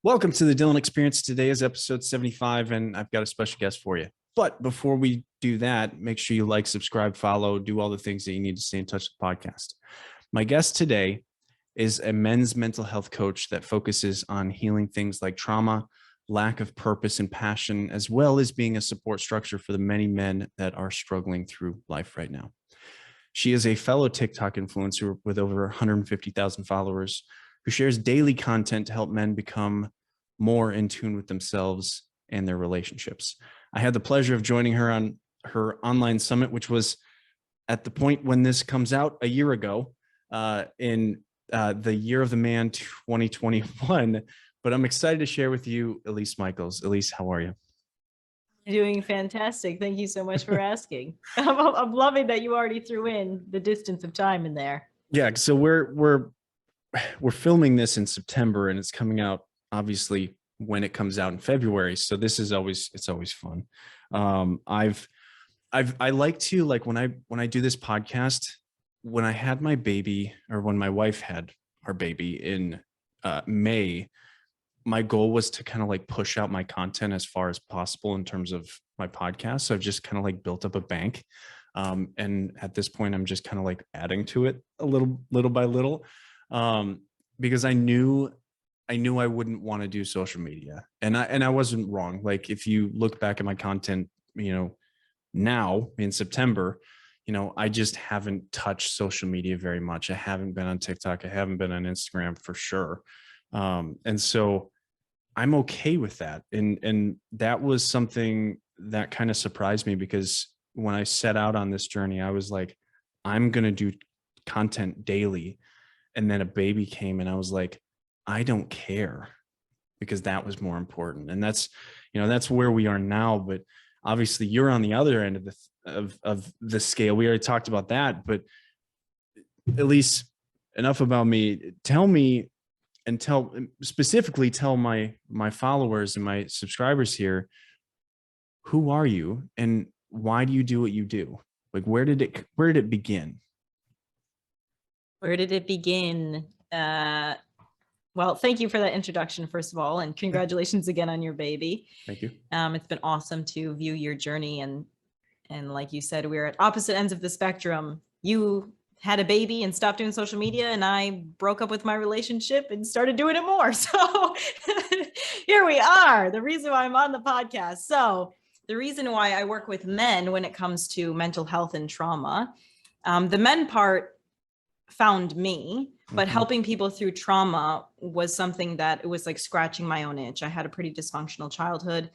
Welcome to the Dylan Experience. Today is episode 75, and I've got a special guest for you. But before we do that, make sure you like, subscribe, follow, do all the things that you need to stay in touch with the podcast. My guest today is a men's mental health coach that focuses on healing things like trauma, lack of purpose and passion, as well as being a support structure for the many men that are struggling through life right now. She is a fellow TikTok influencer with over 150,000 followers who shares daily content to help men become more in tune with themselves and their relationships. I had the pleasure of joining her on her online summit, which was at the point when this comes out a year ago, in the year of the man 2021. But I'm excited to share with you Elise Micheals. Elise, how are you? Doing fantastic. Thank you so much for asking. I'm loving that you already threw in the distance of time in there. Yeah, so we're filming this in September, and it's coming out obviously when it comes out in February. So this is it's always fun. I like to, like, when I do this podcast, when I had my baby, or when my wife had our baby in May, my goal was to kind of like push out my content as far as possible in terms of my podcast. So I've just kind of like built up a bank. And at this point, I'm just kind of like adding to it a little by little. Because I knew I wouldn't want to do social media, and I wasn't wrong. Like, if you look back at my content, now in September, I just haven't touched social media very much. I haven't been on TikTok. I haven't been on Instagram for sure. And so I'm okay with that. And that was something that kind of surprised me, because when I set out on this journey, I was like, I'm going to do content daily. And then a baby came, and I was like, I don't care, because that was more important. And that's where we are now. But obviously you're on the other end of the scale. We already talked about that, but at least enough about me. Tell me, and specifically tell my followers and my subscribers here, who are you and why do you do what you do? Like, where did it begin? Where did it begin? Well, thank you for that introduction, first of all, and congratulations again on your baby. Thank you. It's been awesome to view your journey, and like you said, we're at opposite ends of the spectrum. You had a baby and stopped doing social media, and I broke up with my relationship and started doing it more. So here we are, the reason why I'm on the podcast. So the reason why I work with men when it comes to mental health and trauma, the men part found me, but helping people through trauma was something that it was like scratching my own itch. I had a pretty dysfunctional childhood,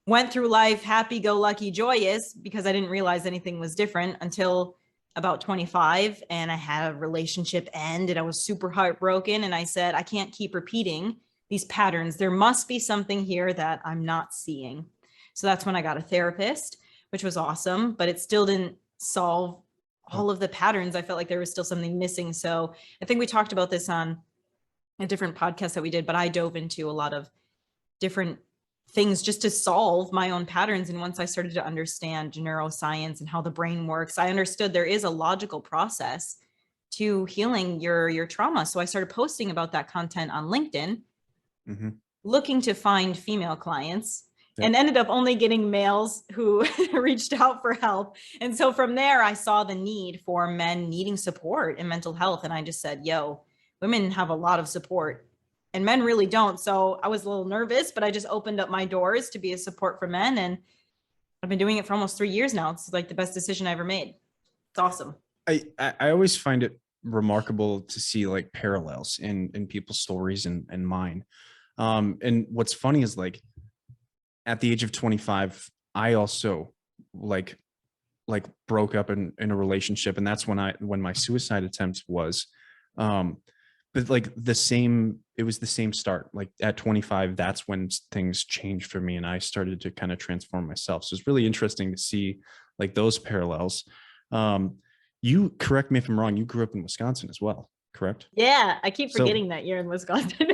went through life happy-go-lucky, joyous, because I didn't realize anything was different until about 25, and I had a relationship end, and I was super heartbroken, and I said, I can't keep repeating these patterns. There must be something here that I'm not seeing. So that's when I got a therapist, which was awesome, but it still didn't solve all of the patterns. I felt like there was still something missing. So I think we talked about this on a different podcast that we did, but I dove into a lot of different things just to solve my own patterns. And once I started to understand neuroscience and how the brain works, I understood there is a logical process to healing your trauma. So I started posting about that content on LinkedIn, looking to find female clients. And ended up only getting males who reached out for help. And so from there, I saw the need for men needing support in mental health. And I just said, yo, women have a lot of support and men really don't. So I was a little nervous, but I just opened up my doors to be a support for men. And I've been doing it for almost 3 years now. It's like the best decision I ever made. It's awesome. I always find it remarkable to see like parallels in people's stories and mine. And what's funny is, like, at the age of 25, I also like broke up in a relationship. And that's when my suicide attempt was, but like it was the same start. Like at 25, that's when things changed for me, and I started to kind of transform myself. So it's really interesting to see like those parallels. You, correct me if I'm wrong, you grew up in Wisconsin as well, correct? Yeah, I keep forgetting that you're in Wisconsin.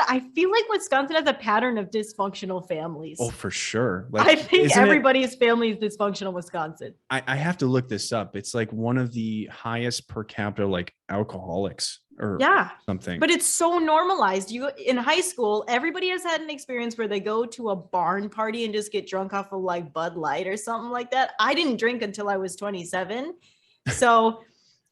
I feel like Wisconsin has a pattern of dysfunctional families. Oh, for sure. Like, I think everybody's family is dysfunctional in Wisconsin. I have to look this up. It's like one of the highest per capita like alcoholics or Yeah. something. But it's so normalized. You in high school, everybody has had an experience where they go to a barn party and just get drunk off of like Bud Light or something like that. I didn't drink until I was 27. So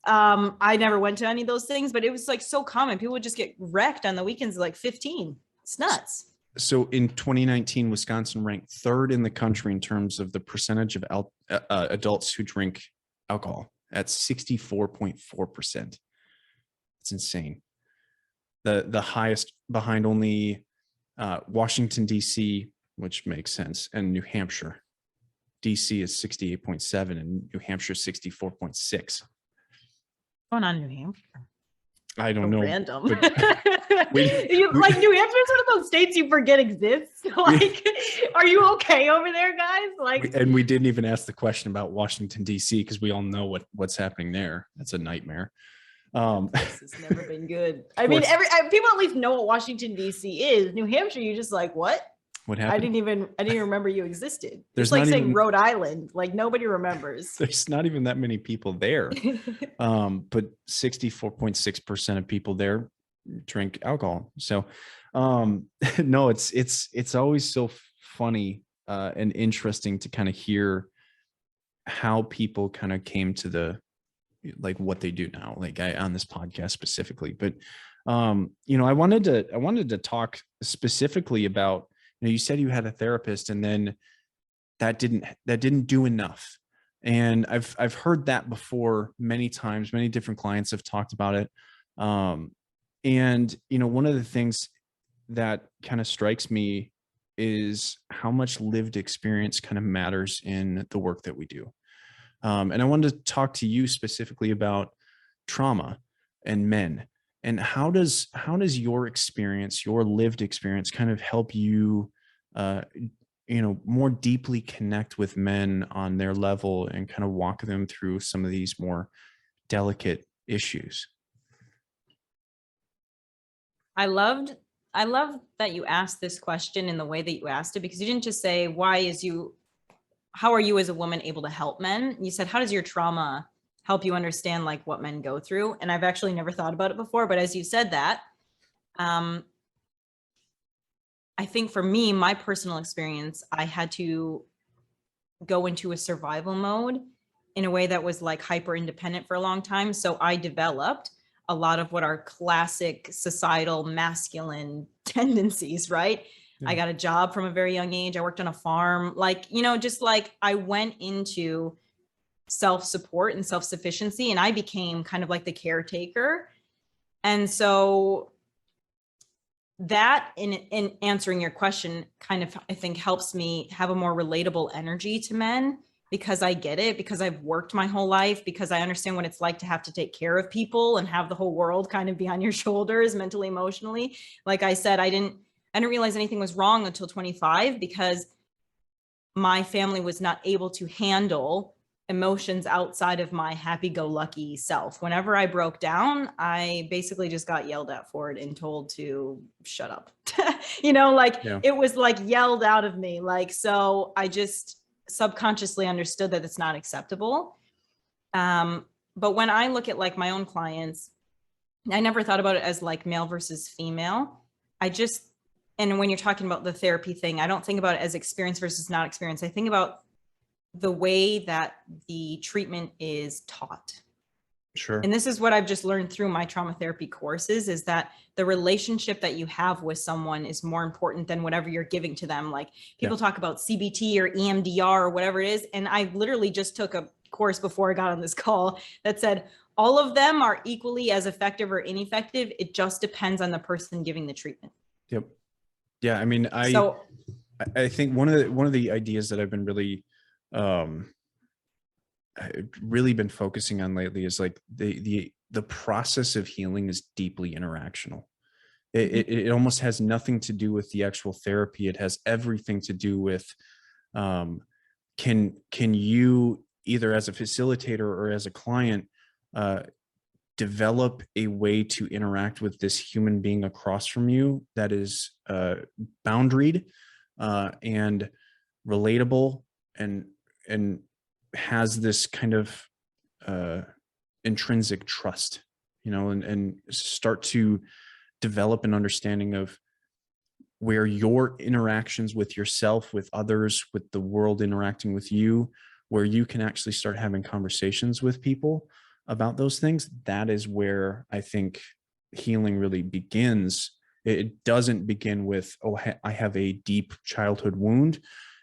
I never went to any of those things, but it was like so common. People would just get wrecked on the weekends at like 15. It's nuts. So in 2019, Wisconsin ranked third in the country in terms of the percentage of adults who drink alcohol at 64.4%. It's insane. The highest behind only Washington, D.C., which makes sense, and New Hampshire. D.C. is 68.7 and New Hampshire 64.6. Going on New Hampshire. I don't know. Random. Like New Hampshire is one of those states you forget exists. Like, are you okay over there, guys? Like, and we didn't even ask the question about Washington, D.C. because we all know what's happening there. That's a nightmare. This has never been good. I mean, people at least know what Washington D.C. is. New Hampshire, you just like, what? What happened? I didn't even remember you existed. There's it's like saying Rhode Island. Like nobody remembers. There's not even that many people there. But 64.6% of people there drink alcohol. So no, it's always so funny and interesting to kind of hear how people kind of came to the like what they do now, like on this podcast specifically. But I wanted to talk specifically about, you said you had a therapist and then that didn't do enough. And I've heard that before many times. Many different clients have talked about it. And one of the things that kind of strikes me is how much lived experience kind of matters in the work that we do. And I wanted to talk to you specifically about trauma and men, and how does your experience, your lived experience, kind of help you, more deeply connect with men on their level and kind of walk them through some of these more delicate issues? I love that you asked this question in the way that you asked it, because you didn't just say, how are you as a woman able to help men? You said, how does your trauma help you understand like what men go through? And I've actually never thought about it before, but as you said that, I think for me, my personal experience, I had to go into a survival mode in a way that was like hyper independent for a long time. So I developed a lot of what are classic societal masculine tendencies, right? Yeah. I got a job from a very young age. I worked on a farm, just like I went into self-support and self-sufficiency, and I became kind of like the caretaker. And so that in answering your question kind of, I think, helps me have a more relatable energy to men, because I get it, because I've worked my whole life, because I understand what it's like to have to take care of people and have the whole world kind of be on your shoulders mentally, emotionally. Like I said, I didn't realize anything was wrong until 25, because my family was not able to handle emotions outside of my happy-go-lucky self. Whenever I broke down, I basically just got yelled at for it and told to shut up. It was like yelled out of me. So I just subconsciously understood that it's not acceptable. But when I look at like my own clients, I never thought about it as like male versus female. And when you're talking about the therapy thing, I don't think about it as experience versus not experience. I think about the way that the treatment is taught. Sure. And this is what I've just learned through my trauma therapy courses, is that the relationship that you have with someone is more important than whatever you're giving to them. Like people talk about CBT or EMDR or whatever it is. And I literally just took a course before I got on this call that said, all of them are equally as effective or ineffective. It just depends on the person giving the treatment. Yep. Yeah. I mean, I think one of the ideas that I've been really been focusing on lately is like the process of healing is deeply interactional. It almost has nothing to do with the actual therapy. It has everything to do with can you, either as a facilitator or as a client, develop a way to interact with this human being across from you that is boundaried and relatable and has this kind of intrinsic trust and start to develop an understanding of where your interactions with yourself, with others, with the world interacting with you, where you can actually start having conversations with people about those things. That is where I think healing really begins. It doesn't begin with, oh, I have a deep childhood wound.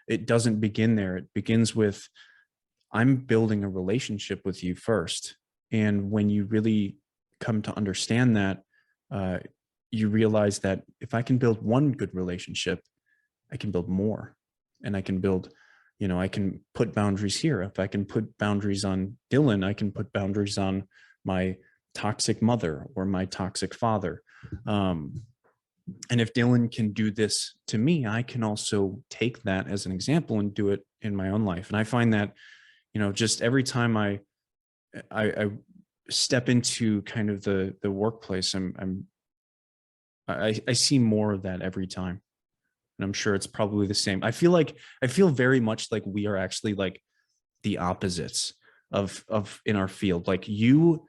It doesn't begin there. It begins with, I'm building a relationship with you first. And when you really come to understand that, you realize that if I can build one good relationship, I can build more. And I can build, I can put boundaries here. If I can put boundaries on Dylan, I can put boundaries on my toxic mother or my toxic father. And if Dylan can do this to me, I can also take that as an example and do it in my own life. And I find that, just every time I step into kind of the workplace, I see more of that every time. And I'm sure it's probably the same. I feel very much like we are actually like the opposites of in our field. Like, you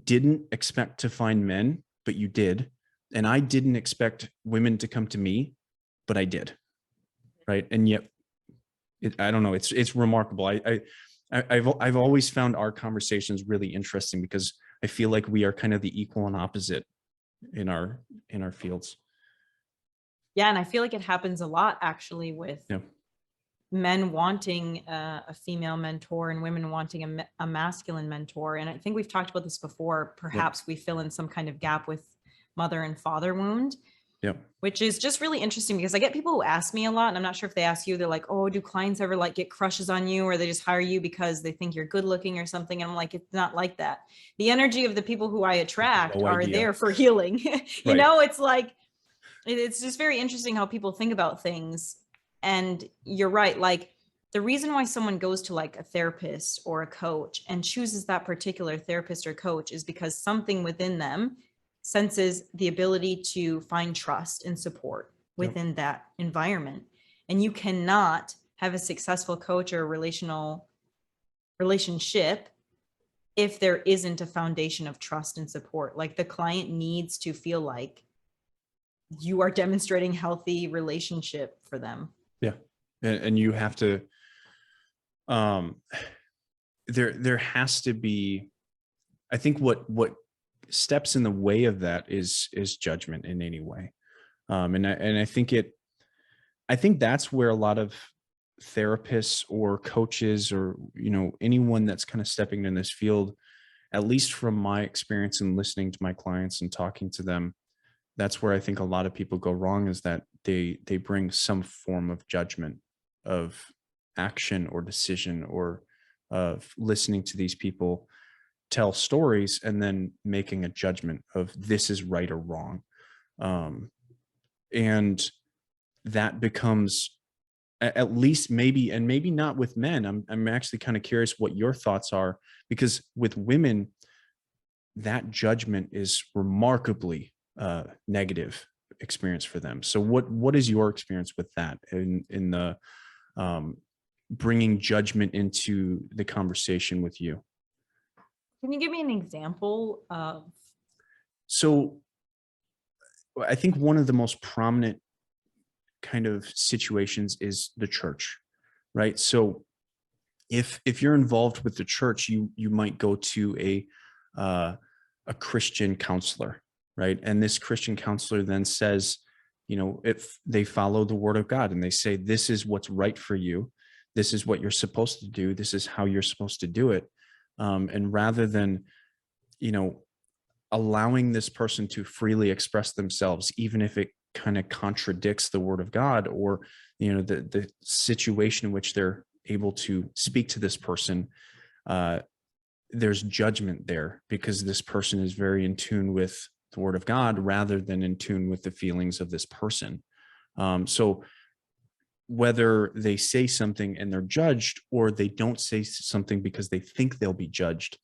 didn't expect to find men, but you did. And I didn't expect women to come to me, but I did. Right. And yet I don't know. It's remarkable. I've always found our conversations really interesting because I feel like we are kind of the equal and opposite in our fields. Yeah, and I feel like it happens a lot actually with men wanting a female mentor and women wanting a masculine mentor. And I think we've talked about this before. Perhaps we fill in some kind of gap with mother and father wound. Which is just really interesting because I get people who ask me a lot, and I'm not sure if they ask you, they're like, oh, do clients ever like get crushes on you, or they just hire you because they think you're good looking or something? And I'm like, it's not like that. The energy of the people who I attract are there for healing. It's like, it's just very interesting how people think about things. And you're right. Like, the reason why someone goes to like a therapist or a coach and chooses that particular therapist or coach is because something within them senses the ability to find trust and support within that environment. And you cannot have a successful coach or relationship if there isn't a foundation of trust and support. Like, the client needs to feel like you are demonstrating healthy relationship for them. Yeah. And you have to, there has to be, I think what steps in the way of that is judgment in any way. And I think that's where a lot of therapists or coaches or, anyone that's kind of stepping in this field, at least from my experience in listening to my clients and talking to them, that's where I think a lot of people go wrong, is that they bring some form of judgment of action or decision, or of listening to these people tell stories and then making a judgment of this is right or wrong. And that becomes, at least maybe, and maybe not with men. I'm actually kind of curious what your thoughts are, because with women, that judgment is remarkably negative experience for them. So what is your experience with that in the bringing judgment into the conversation with you? Can you give me an example of? So I think one of the most prominent kind of situations is the church, right? So if you're involved with the church, you might go to a Christian counselor, right? And this Christian counselor then says, if they follow the word of God and they say, this is what's right for you, this is what you're supposed to do, this is how you're supposed to do it. And rather than, allowing this person to freely express themselves, even if it kind of contradicts the word of God, or, the situation in which they're able to speak to this person, there's judgment there because this person is very in tune with the word of God rather than in tune with the feelings of this person. So whether they say something and they're judged, or they don't say something because they think they'll be judged,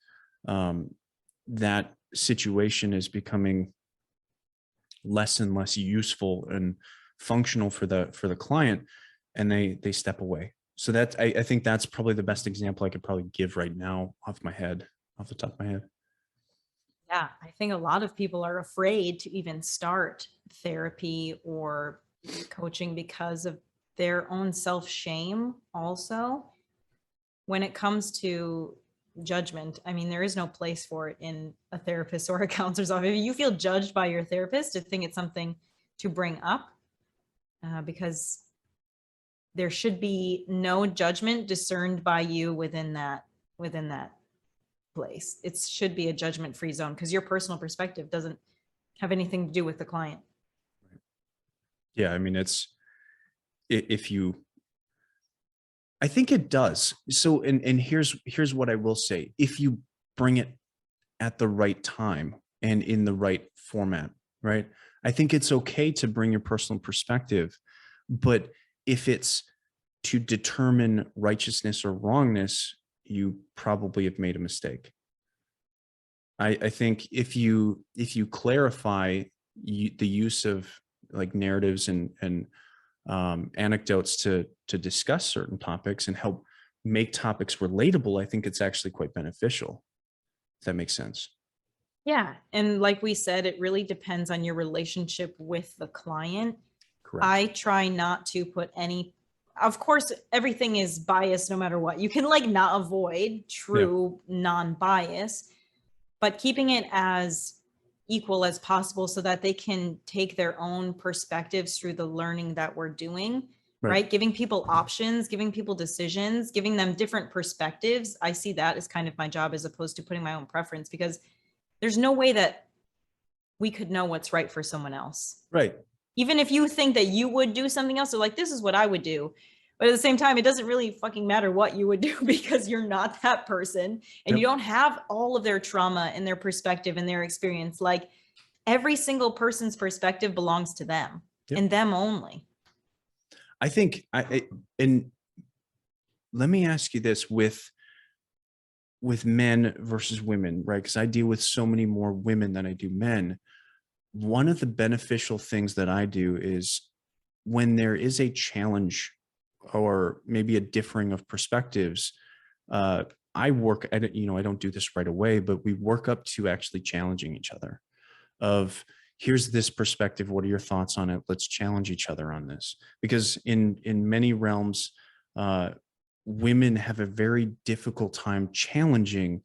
that situation is becoming less and less useful and functional for the client, and they step away. So that I think that's probably the best example I could probably give right now off the top of my head. Yeah, I think a lot of people are afraid to even start therapy or coaching because of their own self-shame also. When it comes to judgment, I mean, there is no place for it in a therapist or a counselor's office. If you feel judged by your therapist, I think it's something to bring up, because there should be no judgment discerned by you within that place. It should be a judgment-free zone because your personal perspective doesn't have anything to do with the client. Yeah, I mean, if you, I think it does. So, and here's what I will say: if you bring it at the right time and in the right format, right? I think it's okay to bring your personal perspective, but if it's to determine righteousness or wrongness, you probably have made a mistake. I think if you clarify the use of like narratives and anecdotes to discuss certain topics and help make topics relatable, I think it's actually quite beneficial. If that makes sense. Yeah. And like we said, it really depends on your relationship with the client. Correct. I try not to put any, of course, everything is biased no matter what. You can like not avoid true non-bias, but keeping it as equal as possible so that they can take their own perspectives through the learning that we're doing, right? Giving people options, giving people decisions, giving them different perspectives. I see that as kind of my job as opposed to putting my own preference, because there's no way that we could know what's right for someone else. Right. Even if you think that you would do something else, so like, this is what I would do. But at the same time, it doesn't really fucking matter what you would do because you're not that person and you don't have all of their trauma and their perspective and their experience. Like, every single person's perspective belongs to them and them only. I think and let me ask you this with men versus women, right? Because I deal with so many more women than I do men. One of the beneficial things that I do is when there is a challenge or maybe a differing of perspectives, I work at it, I don't do this right away, but we work up to actually challenging each other of, here's this perspective. What are your thoughts on it? Let's challenge each other on this. Because in many realms, women have a very difficult time challenging,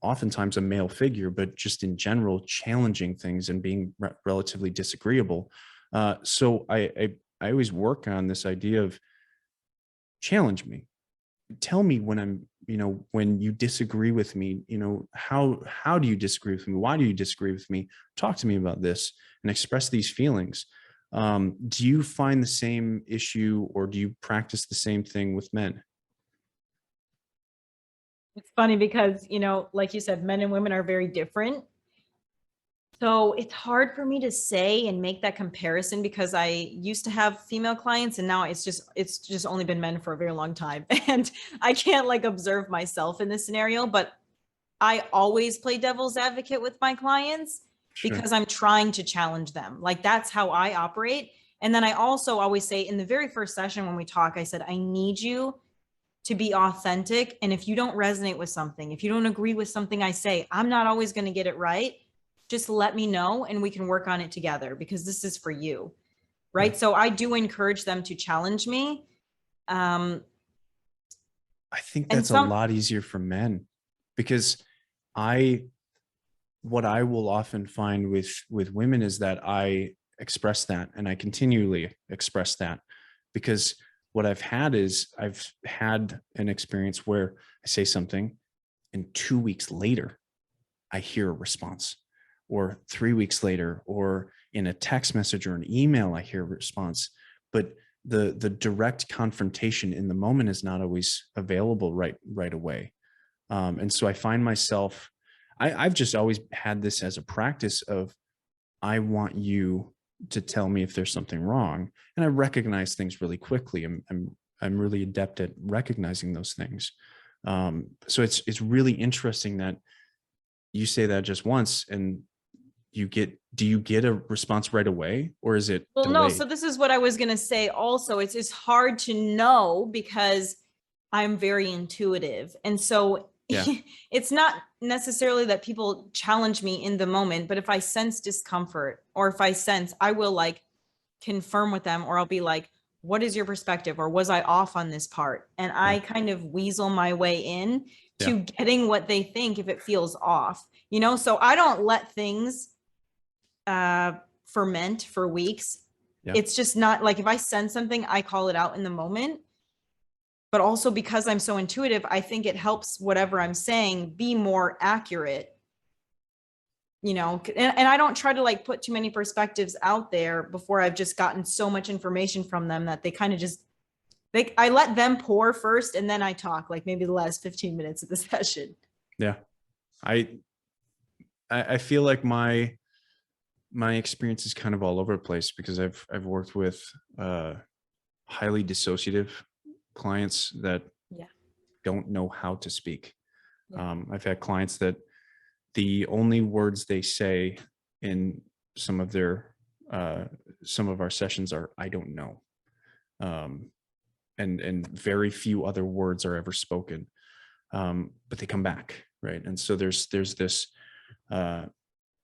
oftentimes a male figure, but just in general, challenging things and being relatively disagreeable. So I always work on this idea of challenge me. Tell me when I'm, when you disagree with me, how do you disagree with me? Why do you disagree with me? Talk to me about this and express these feelings. Do you find the same issue or do you practice the same thing with men? It's funny because, like you said, men and women are very different. So it's hard for me to say and make that comparison because I used to have female clients and now it's just only been men for a very long time. And I can't like observe myself in this scenario, but I always play devil's advocate with my clients because I'm trying to challenge them. Like, that's how I operate. And then I also always say in the very first session when we talk, I said, I need you to be authentic. And if you don't resonate with something, if you don't agree with something I say, I'm not always going to get it right. Just let me know and we can work on it together because this is for you. Right. So I do encourage them to challenge me. I think that's a lot easier for men because what I will often find with women is that I express that and I continually express that because what I've had an experience where I say something and 2 weeks later, I hear a response, or 3 weeks later, or in a text message or an email, I hear a response. But the direct confrontation in the moment is not always available right away. And so I find myself, I've just always had this as a practice of, I want you to tell me if there's something wrong. And I recognize things really quickly. I'm really adept at recognizing those things. So it's really interesting that you say that just once and do you get a response right away or is it delayed? No, so this is what I was going to say also. It's hard to know because I'm very intuitive. And so Yeah. it's not necessarily that people challenge me in the moment, but if I sense discomfort, or if I sense, I will like confirm with them, or I'll be like, what is your perspective? Or was I off on this part? And I kind of weasel my way in to getting what they think if it feels off, so I don't let things ferment for weeks. It's just not like, if I sense something, I call it out in the moment. But also because I'm so intuitive, I think it helps whatever I'm saying be more accurate, and I don't try to like put too many perspectives out there before I've just gotten so much information from them that they kind of just, I let them pour first and then I talk, like maybe the last 15 minutes of the session. Yeah. I feel like my experience is kind of all over the place, because I've worked with highly dissociative clients that don't know how to speak. I've had clients that the only words they say in some of our sessions are, I don't know. And very few other words are ever spoken. But they come back, right? And so there's this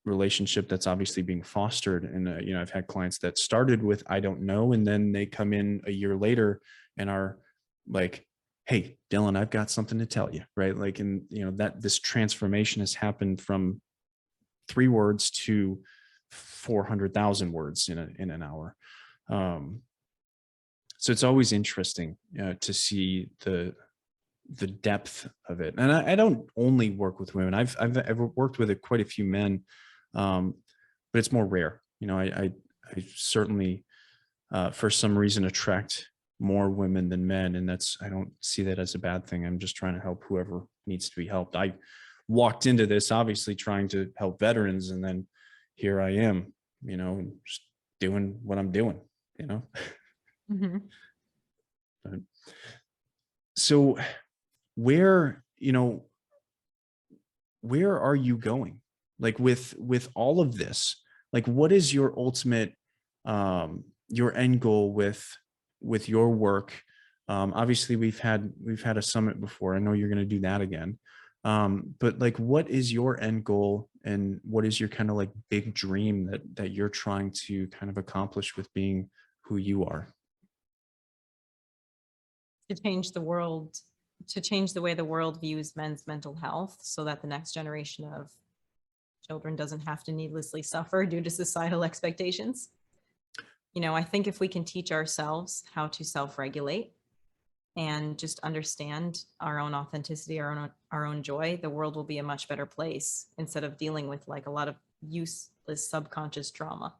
relationship that's obviously being fostered. And I've had clients that started with I don't know, and then they come in a year later and are like, hey, Dylan, I've got something to tell you, right? Like, and that this transformation has happened from 3 words to 400,000 words in an hour. So it's always interesting to see the depth of it. And I don't only work with women. I've worked with quite a few men, but it's more rare. I certainly, for some reason, attract more women than men, and I don't see that as a bad thing. I'm just trying to help whoever needs to be helped. I walked into this obviously trying to help veterans, and then here I am, just doing what I'm doing, Mm-hmm. But, so where are you going, like with all of this? Like, what is your ultimate your end goal with your work? Obviously we've had a summit before. I know you're going to do that again. But like, what is your end goal, and what is your kind of like big dream that you're trying to kind of accomplish with being who you are? To change the world, to change the way the world views men's mental health, so that the next generation of children doesn't have to needlessly suffer due to societal expectations. I think if we can teach ourselves how to self-regulate and just understand our own authenticity, our own joy, the world will be a much better place, instead of dealing with like a lot of useless subconscious trauma.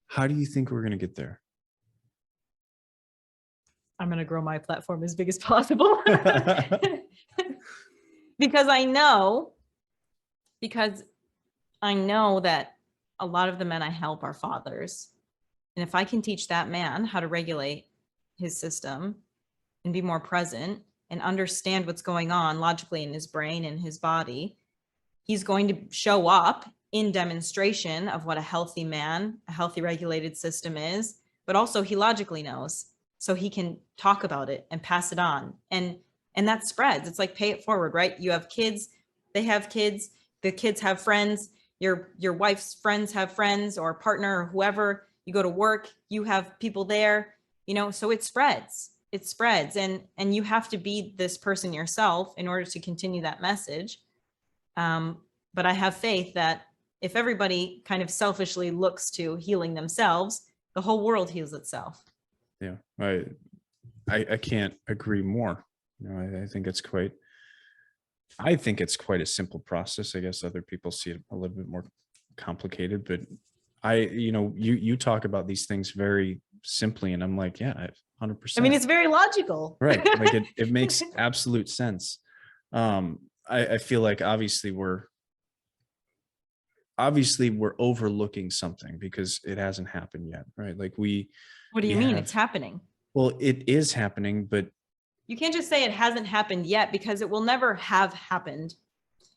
How do you think we're going to get there? I'm going to grow my platform as big as possible. because I know that a lot of the men I help are fathers. And if I can teach that man how to regulate his system and be more present and understand what's going on logically in his brain and his body, he's going to show up in demonstration of what a healthy man, a healthy regulated system is, but also he logically knows. So he can talk about it and pass it on. And that spreads. It's like pay it forward, right? You have kids, they have kids, the kids have friends, your wife's friends have friends, or partner, or whoever. You go to work, you have people there, so it spreads. It spreads. And you have to be this person yourself in order to continue that message. But I have faith that if everybody kind of selfishly looks to healing themselves, the whole world heals itself. Yeah, I can't agree more. I think it's quite a simple process. I guess other people see it a little bit more complicated, but you talk about these things very simply, and I'm like, yeah, 100%. I mean, it's very logical, right? Like it makes absolute sense. I feel like obviously we're overlooking something because it hasn't happened yet, right? Like what do you mean it's happening? Well, it is happening, but you can't just say it hasn't happened yet, because it will never have happened,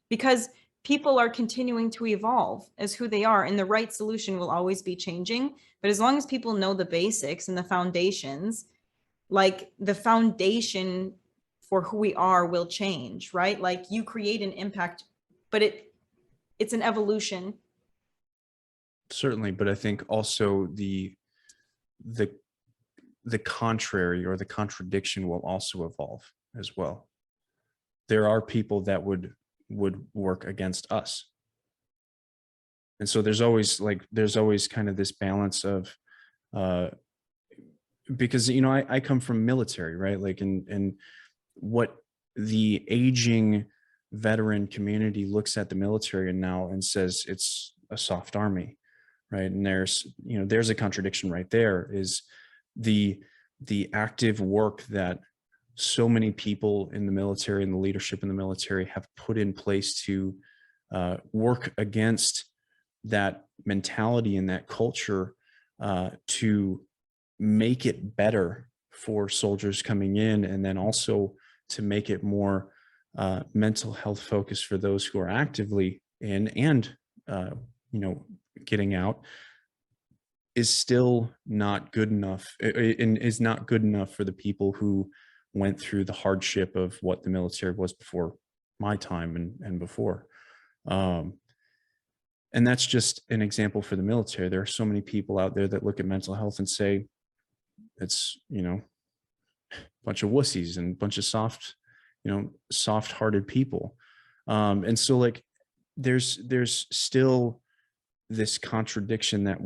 because people are continuing to evolve as who they are, and the right solution will always be changing. But as long as people know the basics and the foundations, like the foundation for who we are will change, right? Like you create an impact, but it's an evolution. Certainly, but I think also the contrary or the contradiction will also evolve as well. There are people that would work against us. And so there's always kind of this balance of because I come from military, right? Like and what the aging veteran community looks at the military and now and says it's a soft army, right? And there's a contradiction right there, is the active work that so many people in the military and the leadership in the military have put in place to work against that mentality and that culture, to make it better for soldiers coming in, and then also to make it more mental health focused for those who are actively in and getting out, is still not good enough, and is not good enough for the people who went through the hardship of what the military was before my time and before. And that's just an example for the military. There are so many people out there that look at mental health and say it's, a bunch of wussies and a bunch of soft-hearted people. And so like there's still this contradiction that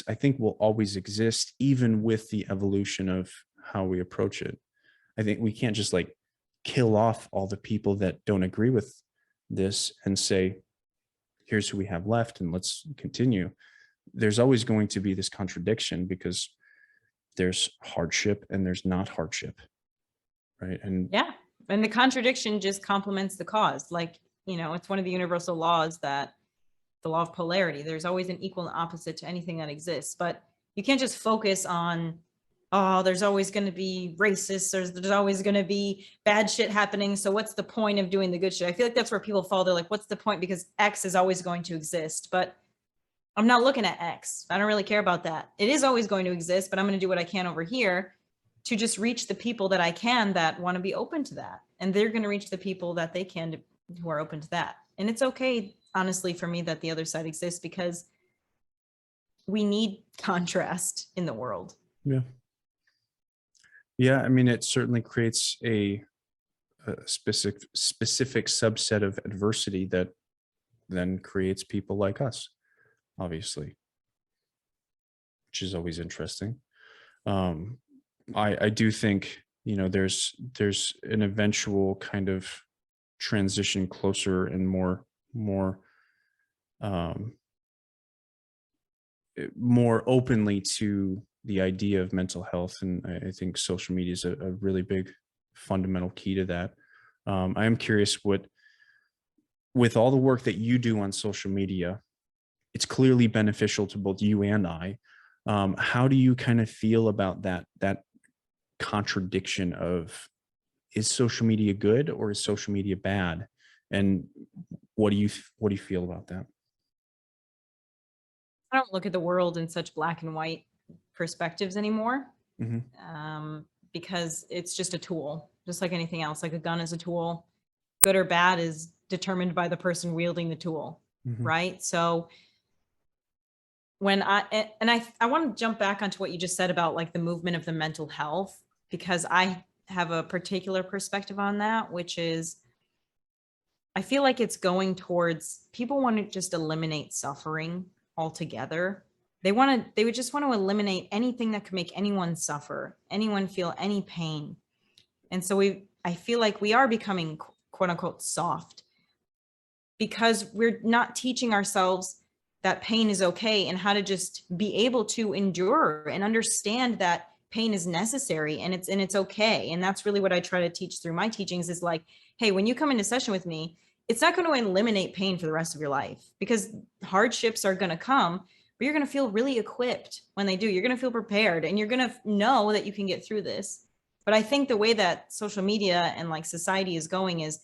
I think will always exist, even with the evolution of how we approach it. I think we can't just like kill off all the people that don't agree with this and say, here's who we have left and let's continue. There's always going to be this contradiction because there's hardship and there's not hardship, right? And yeah, and the contradiction just complements the cause. Like, it's one of the universal laws, that the law of polarity, there's always an equal and opposite to anything that exists. But you can't just focus on, oh, there's always going to be racists, there's always going to be bad shit happening, so what's the point of doing the good shit? I feel like that's where people fall. They're like, what's the point? Because X is always going to exist. But I'm not looking at X. I don't really care about that. It is always going to exist, but I'm going to do what I can over here to just reach the people that I can that want to be open to that. And they're going to reach the people that they can who are open to that. And it's okay, honestly, for me that the other side exists, because we need contrast in the world. yeah. Yeah, I mean, it certainly creates a specific subset of adversity that then creates people like us, obviously, which is always interesting. I do think there's an eventual kind of transition closer and more openly to the idea of mental health, and I think social media is a really big fundamental key to that. I am curious, with all the work that you do on social media, it's clearly beneficial to both you and I. How do you kind of feel about that contradiction of, is social media good or is social media bad? And what do you feel about that? I don't look at the world in such black and white perspectives anymore. Mm-hmm. Because it's just a tool, just like anything else. Like a gun is a tool. Good or bad is determined by the person wielding the tool, Mm-hmm. right? So when I want to jump back onto what you just said about like the movement of the mental health, because I have a particular perspective on that, which is I feel like it's going towards, people want to just eliminate suffering altogether. They would just want to eliminate anything that could make anyone suffer, anyone feel any pain. And so I feel like we are becoming quote unquote soft, because we're not teaching ourselves that pain is okay and how to just be able to endure and understand that pain is necessary and it's okay. And that's really what I try to teach through my teachings, is like, hey, when you come into session with me, it's not going to eliminate pain for the rest of your life, because hardships are going to come, but you're going to feel really equipped when they do. You're going to feel prepared and you're going to know that you can get through this. But I think the way that social media and like society is going is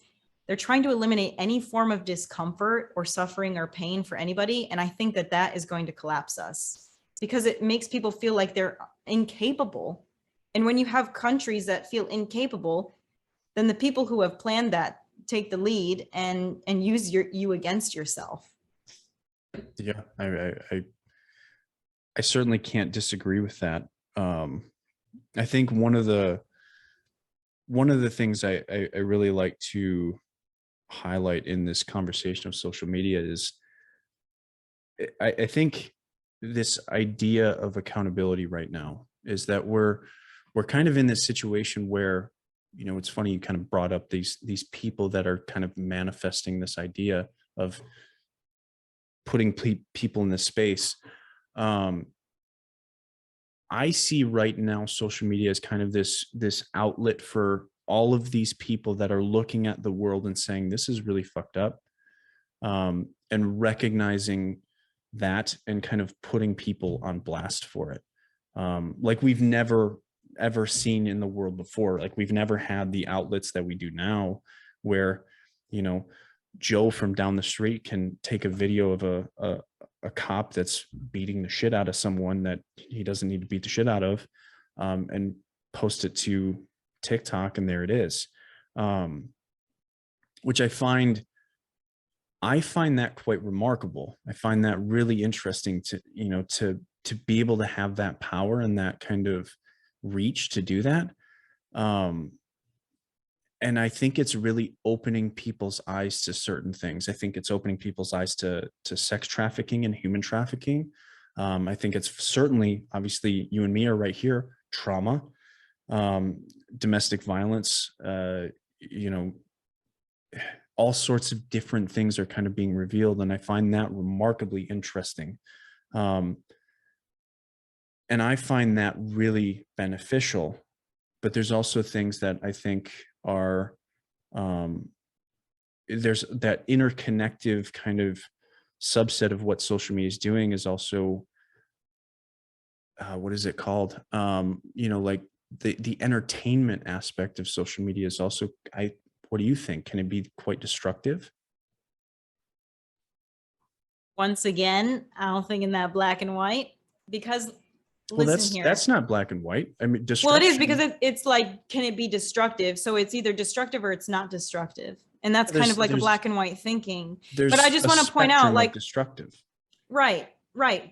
they're trying to eliminate any form of discomfort or suffering or pain for anybody. And I think that that is going to collapse us, because it makes people feel like they're incapable. And when you have countries that feel incapable, then the people who have planned that take the lead and use you against yourself. Yeah, I certainly can't disagree with that. I think one of the things I really like to highlight in this conversation of social media is I think this idea of accountability right now is that we're kind of in this situation where, you know, it's funny you kind of brought up these people that are kind of manifesting this idea of putting people in this space. I see right now social media as kind of this outlet for all of these people that are looking at the world and saying this is really fucked up, and recognizing that and kind of putting people on blast for it, like we've never ever seen in the world before. Like we've never had the outlets that we do now, where, you know, Joe from down the street can take a video of a cop that's beating the shit out of someone that he doesn't need to beat the shit out of, and post it to TikTok, and there it is. Which I find that quite remarkable. I find that really interesting to, you know, to be able to have that power and that kind of reach to do that. And I think it's really opening people's eyes to certain things. I think it's opening people's eyes to sex trafficking and human trafficking. I think it's certainly, obviously, you and me are right here, trauma, domestic violence, you know, all sorts of different things are kind of being revealed. And I find that remarkably interesting. And I find that really beneficial. But there's also things that I think are, there's that interconnective kind of subset of what social media is doing is also, what is it called? You know, like the entertainment aspect of social media is also, what do you think? Can it be quite destructive? Once again, I don't think in that black and white, because Well, listen here. that's not black and white. I mean, Well, it is, destruction. because it's like, can it be destructive? So it's either destructive or it's not destructive. And that's kind of like a black and white thinking. But I just want to point out, like, destructive. Right.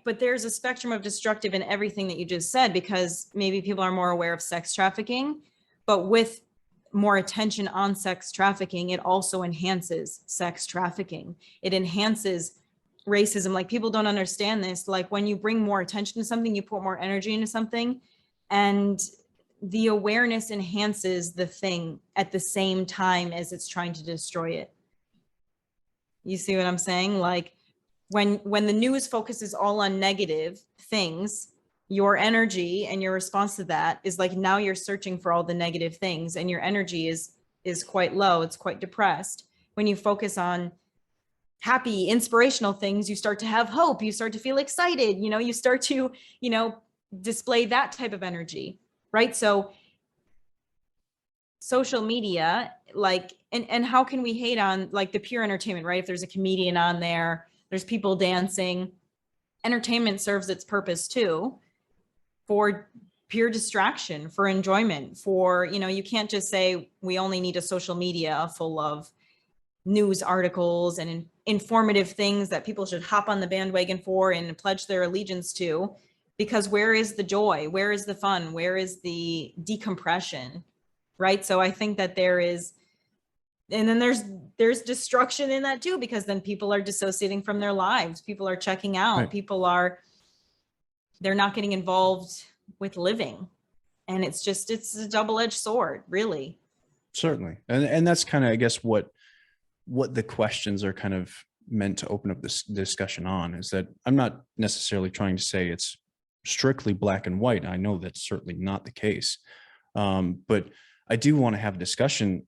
But there's a spectrum of destructive in everything that you just said, because maybe people are more aware of sex trafficking, but with more attention on sex trafficking, it also enhances sex trafficking. It enhances racism. Like, people don't understand this. Like, when you bring more attention to something, you put more energy into something, and the awareness enhances the thing at the same time as it's trying to destroy it. You see what I'm saying? Like, when the news focuses all on negative things, your energy and your response to that is like, now you're searching for all the negative things, and your energy is quite low. It's quite depressed. When you focus on happy, inspirational things, you start to have hope. You start to feel excited. You know, you start to, you know, display that type of energy, right? So social media, like, and how can we hate on like the pure entertainment, right? If there's a comedian on there, there's people dancing, entertainment serves its purpose too, for pure distraction, for enjoyment, for, you know, you can't just say we only need a social media full of news articles and informative things that people should hop on the bandwagon for and pledge their allegiance to, because where is the joy? Where is the fun? Where is the decompression? Right? So I think that there is, and then there's destruction in that too, because then people are dissociating from their lives. People are checking out. Right. They're not getting involved with living. And it's a double-edged sword, really. Certainly. And that's kind of, I guess, what the questions are kind of meant to open up this discussion on, is that I'm not necessarily trying to say it's strictly black and white. I know that's certainly not the case. But I do want to have a discussion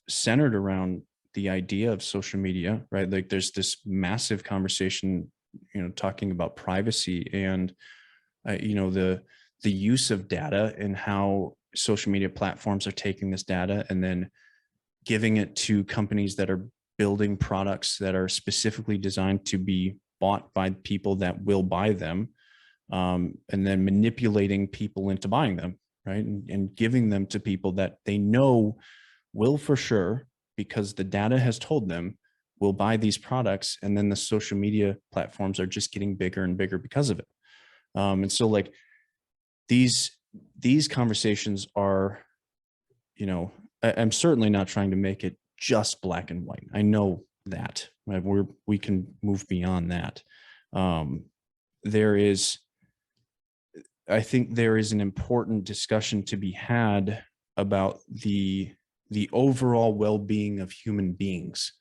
centered around the idea of social media, right? Like, there's this massive conversation, you know, talking about privacy and, you know, the use of data and how social media platforms are taking this data and then giving it to companies that are building products that are specifically designed to be bought by people that will buy them, and then manipulating people into buying them, right? And giving them to people that they know will for sure, because the data has told them, will buy these products, and then the social media platforms are just getting bigger and bigger because of it. And so like these conversations are, you know, I'm certainly not trying to make it just black and white. I know that we can move beyond that. I think there is an important discussion to be had about the overall well-being of human beings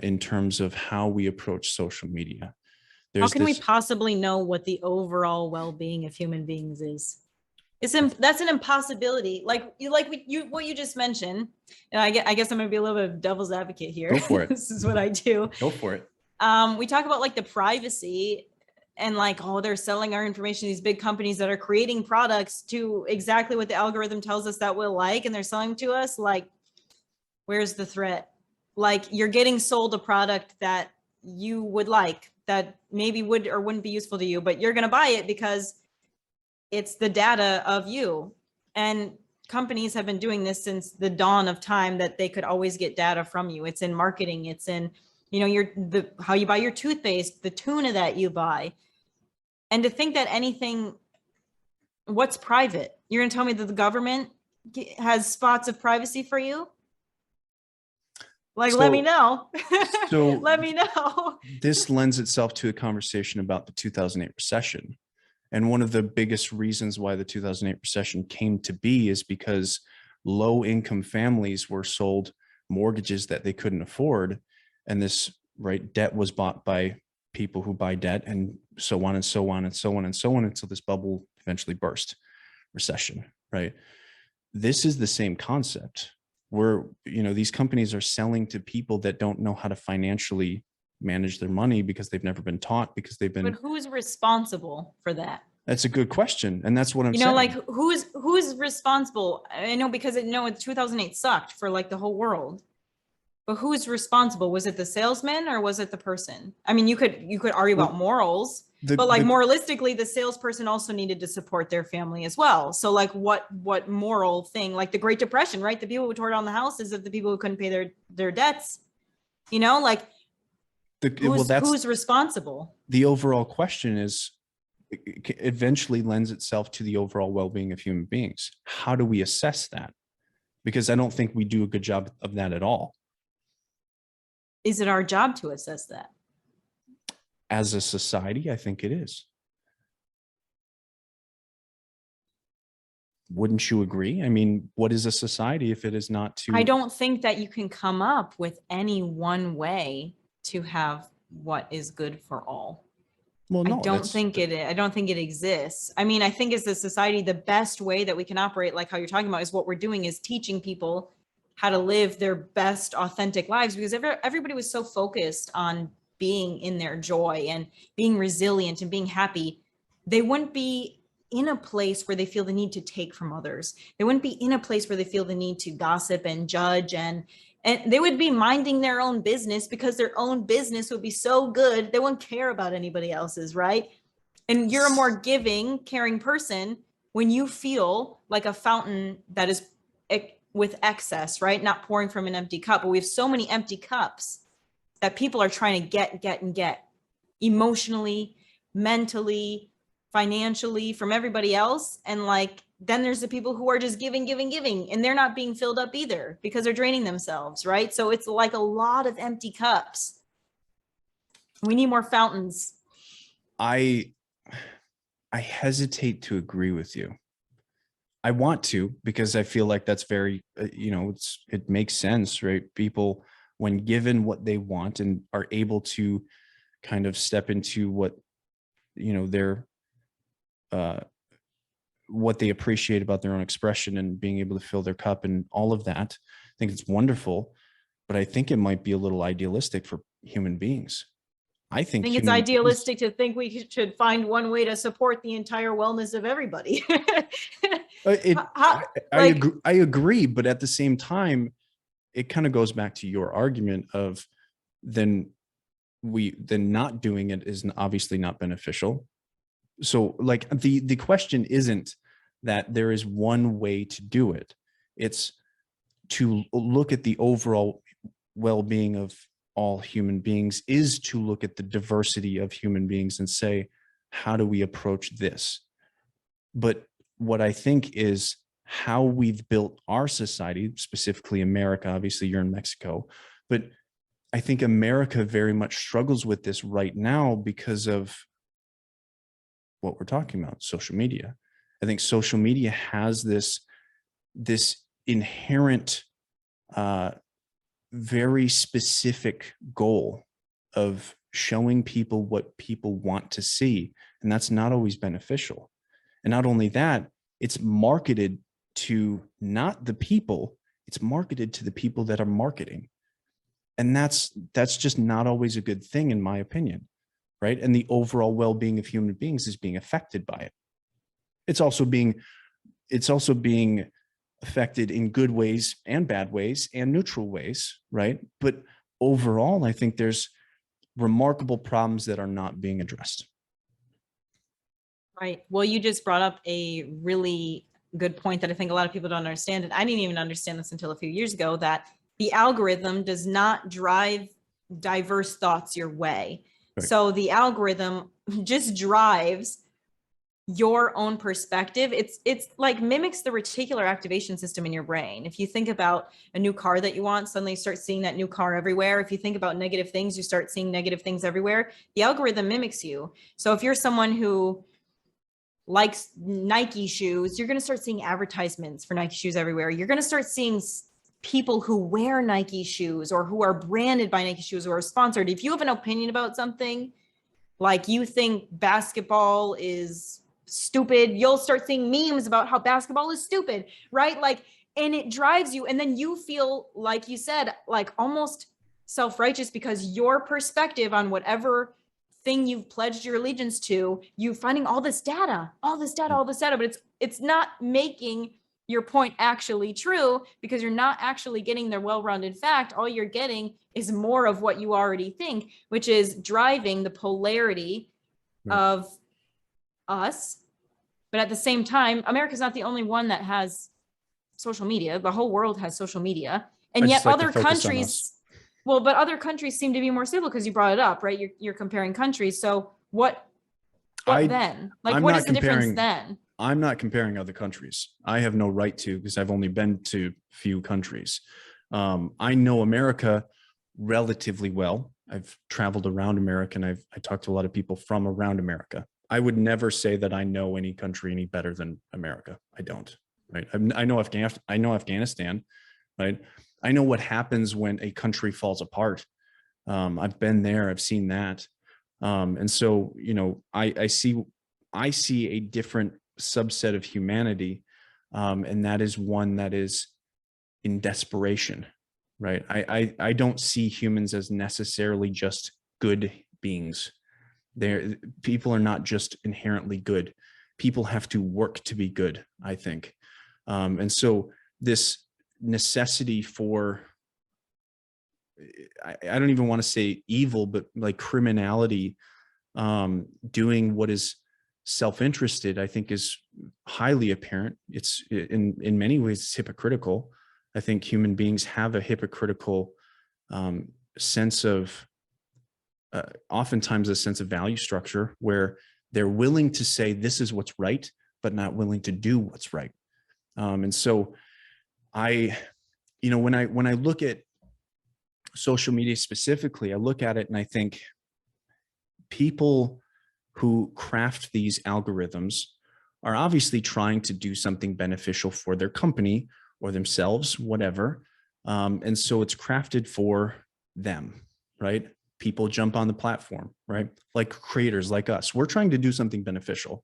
in terms of how we approach social media. How can we possibly know what the overall well-being of human beings is? That's an impossibility. What you just mentioned. And I guess I'm gonna be a little bit of devil's advocate here. Go for it. This is what I do. Go for it. We talk about like the privacy and like, oh, they're selling our information, these big companies that are creating products to exactly what the algorithm tells us that we'll like, and they're selling to us. Like, where's the threat? Like, you're getting sold a product that you would like, that maybe would or wouldn't be useful to you, but you're going to buy it because it's the data of you. And companies have been doing this since the dawn of time, that they could always get data from you. It's in marketing. It's in, you know, how you buy your toothpaste, the tuna that you buy. And to think that what's private? You're going to tell me that the government has spots of privacy for you? Like, let me know. So let me know. This lends itself to a conversation about the 2008 recession. And one of the biggest reasons why the 2008 recession came to be is because low income families were sold mortgages that they couldn't afford. And this debt was bought by people who buy debt, and so on and so on and so on and so on, until this bubble eventually burst. Recession, right? This is the same concept where, you know, these companies are selling to people that don't know how to financially manage their money because they've never been taught, because they've been. But who's responsible for that? That's a good question. And that's what I'm saying. You know, like who's responsible? I know, because 2008 sucked for like the whole world. But who's responsible? Was it the salesman or was it the person? I mean, you could argue about morals, but like moralistically, the salesperson also needed to support their family as well. So like what moral thing, like the Great Depression, right? The people who tore down the houses of the people who couldn't pay their debts, you know, like who's responsible? The overall question is, it eventually lends itself to the overall well-being of human beings. How do we assess that? Because I don't think we do a good job of that at all. Is it our job to assess that? As a society, I think it is. Wouldn't you agree? I mean, what is a society if it is not to? I don't think that you can come up with any one way to have what is good for all. Well, no, I don't think it exists. I mean, I think as a society, the best way that we can operate, like how you're talking about, is what we're doing is teaching people how to live their best authentic lives, because everybody was so focused on being in their joy and being resilient and being happy. They wouldn't be in a place where they feel the need to take from others. They wouldn't be in a place where they feel the need to gossip and judge, and they would be minding their own business because their own business would be so good. They wouldn't care about anybody else's, right? And you're a more giving, caring person when you feel like a fountain that is with excess, right? Not pouring from an empty cup, but we have so many empty cups that people are trying to get emotionally, mentally, financially from everybody else. And like, then there's the people who are just giving, and they're not being filled up either because they're draining themselves, right? So it's like a lot of empty cups. We need more fountains. I hesitate to agree with you. I want to, because I feel like that's very, it makes sense, right? People, when given what they want and are able to kind of step into what, their, what they appreciate about their own expression and being able to fill their cup and all of that, I think it's wonderful, but I think it might be a little idealistic for human beings. I think it's idealistic to think we should find one way to support the entire wellness of everybody. I agree, but at the same time, it kind of goes back to your argument of then not doing it is obviously not beneficial. So like the question isn't that there is one way to do it. It's to look at the overall well-being of all human beings is to look at the diversity of human beings and say, how do we approach this? But what I think is how we've built our society, specifically America, obviously you're in Mexico, but I think America very much struggles with this right now because of what we're talking about, social media. I think social media has this inherent, very specific goal of showing people what people want to see. And that's not always beneficial. And not only that, it's marketed to not the people, it's marketed to the people that are marketing. And that's just not always a good thing, in my opinion, right? And the overall well-being of human beings is being affected by it. It's also being affected in good ways and bad ways and neutral ways, right? But overall, I think there's remarkable problems that are not being addressed. Right. Well, you just brought up a really good point that I think a lot of people don't understand. And I didn't even understand this until a few years ago, that the algorithm does not drive diverse thoughts your way. Right. So the algorithm just drives your own perspective. It's like mimics the reticular activation system in your brain. If you think about a new car that you want, suddenly you start seeing that new car everywhere. If you think about negative things, you start seeing negative things everywhere. The algorithm mimics you. So if you're someone who likes Nike shoes, you're going to start seeing advertisements for Nike shoes everywhere. You're going to start seeing people who wear Nike shoes or who are branded by Nike shoes or are sponsored. If you have an opinion about something, like you think basketball is stupid, you'll start seeing memes about how basketball is stupid, right? Like, and it drives you. And then you feel, like you said, like almost self-righteous because your perspective on whatever thing you've pledged your allegiance to, you finding all this data, but it's not making your point actually true because you're not actually getting the well-rounded fact. All you're getting is more of what you already think, which is driving the polarity of us. But at the same time, America's not the only one that has social media. The whole world has social media. And yet other countries, well, but other countries seem to be more stable because you brought it up, right? You're comparing countries. So what then? Like, what is the difference then? I'm not comparing other countries. I have no right to, because I've only been to few countries. I know America relatively well. I've traveled around America and I talked to a lot of people from around America. I would never say that I know any country any better than America. I don't, right? I know Afghanistan, right? I know what happens when a country falls apart. I've been there, I've seen that. And so, you know, I see a different subset of humanity. And that is one that is in desperation, right? I don't see humans as necessarily just good beings. People are not just inherently good. People have to work to be good, I think. And so this necessity for, I don't even want to say evil, but like criminality, doing what is self-interested, I think is highly apparent. It's in many ways it's hypocritical. I think human beings have a hypocritical sense of, oftentimes a sense of value structure where they're willing to say this is what's right, but not willing to do what's right. And so when I look at social media specifically, I look at it and I think people who craft these algorithms are obviously trying to do something beneficial for their company or themselves, whatever. And so it's crafted for them, right? People jump on the platform, right? Like creators like us, we're trying to do something beneficial.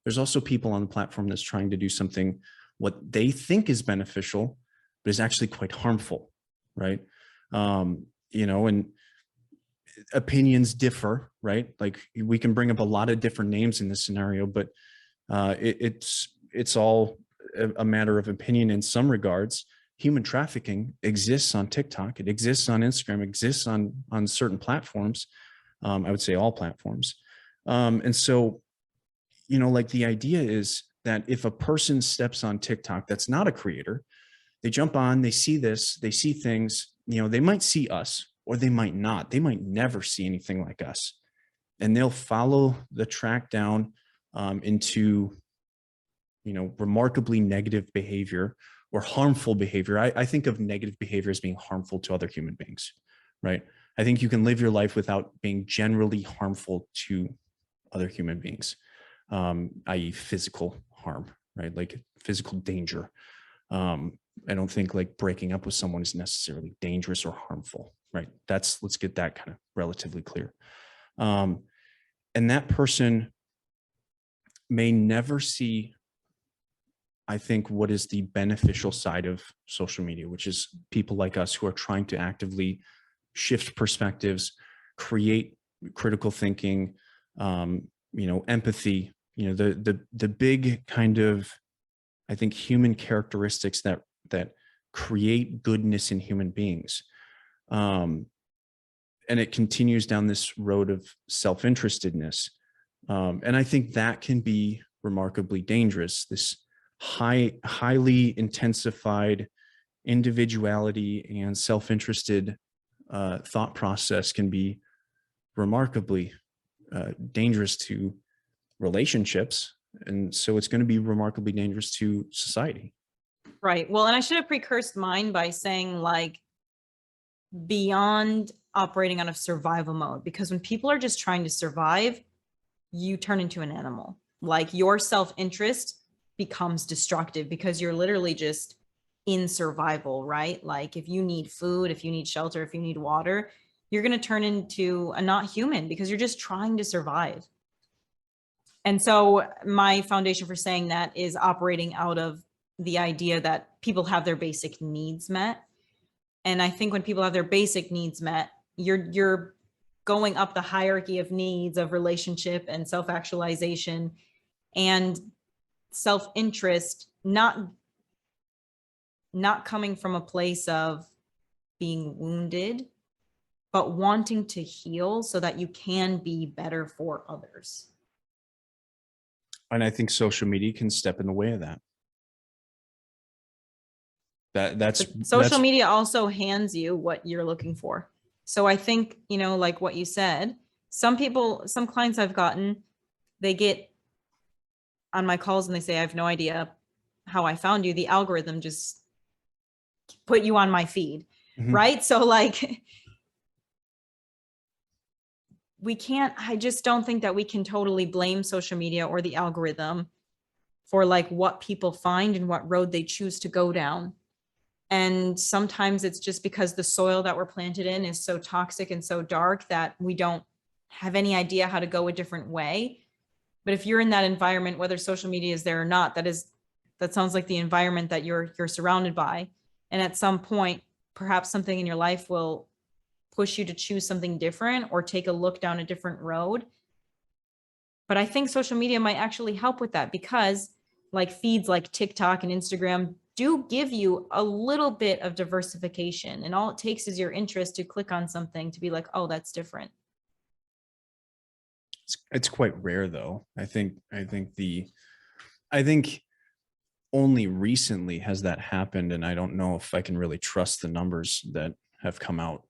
There's also people on the platform that's trying to do something what they think is beneficial, but is actually quite harmful, right? And opinions differ, right? Like we can bring up a lot of different names in this scenario, but it's all a matter of opinion in some regards. Human trafficking exists on TikTok. It exists on Instagram, exists on certain platforms. I would say all platforms. And so, like the idea is that if a person steps on TikTok that's not a creator, they jump on, they see this, they see things, they might see us or they might not. They might never see anything like us. And they'll follow the track down into, remarkably negative behavior or harmful behavior. I think of negative behavior as being harmful to other human beings, right? I think you can live your life without being generally harmful to other human beings, i.e. physical harm, right? Like physical danger. I don't think like breaking up with someone is necessarily dangerous or harmful, right? Let's get that kind of relatively clear. And that person may never see, I think, what is the beneficial side of social media, which is people like us who are trying to actively shift perspectives, create critical thinking, empathy, the big kind of, I think, human characteristics that create goodness in human beings. And it continues down this road of self-interestedness. And I think that can be remarkably dangerous. This highly intensified individuality and self-interested thought process can be remarkably dangerous to relationships. And so it's going to be remarkably dangerous to society. Right. Well, and I should have precursed mine by saying like beyond operating on a survival mode, because when people are just trying to survive, you turn into an animal. Like your self-interest becomes destructive because you're literally just in survival, right? Like if you need food, if you need shelter, if you need water, you're going to turn into a not human because you're just trying to survive. And so my foundation for saying that is operating out of the idea that people have their basic needs met. And I think when people have their basic needs met, you're going up the hierarchy of needs of relationship and self-actualization and self-interest, not coming from a place of being wounded, but wanting to heal so that you can be better for others. And I think social media can step in the way of that. Social media also hands you what you're looking for. So I think, like what you said, some clients I've gotten, they get on my calls and they say, I have no idea how I found you. The algorithm just put you on my feed, right? So like, I just don't think that we can totally blame social media or the algorithm for like what people find and what road they choose to go down. And sometimes it's just because the soil that we're planted in is so toxic and so dark that we don't have any idea how to go a different way. But if you're in that environment, whether social media is there or not, that sounds like the environment that you're surrounded by. And at some point, perhaps something in your life will push you to choose something different or take a look down a different road. But I think social media might actually help with that because like feeds like TikTok and Instagram do give you a little bit of diversification. And all it takes is your interest to click on something to be like, oh, that's different. It's quite rare though. I think only recently has that happened. And I don't know if I can really trust the numbers that have come out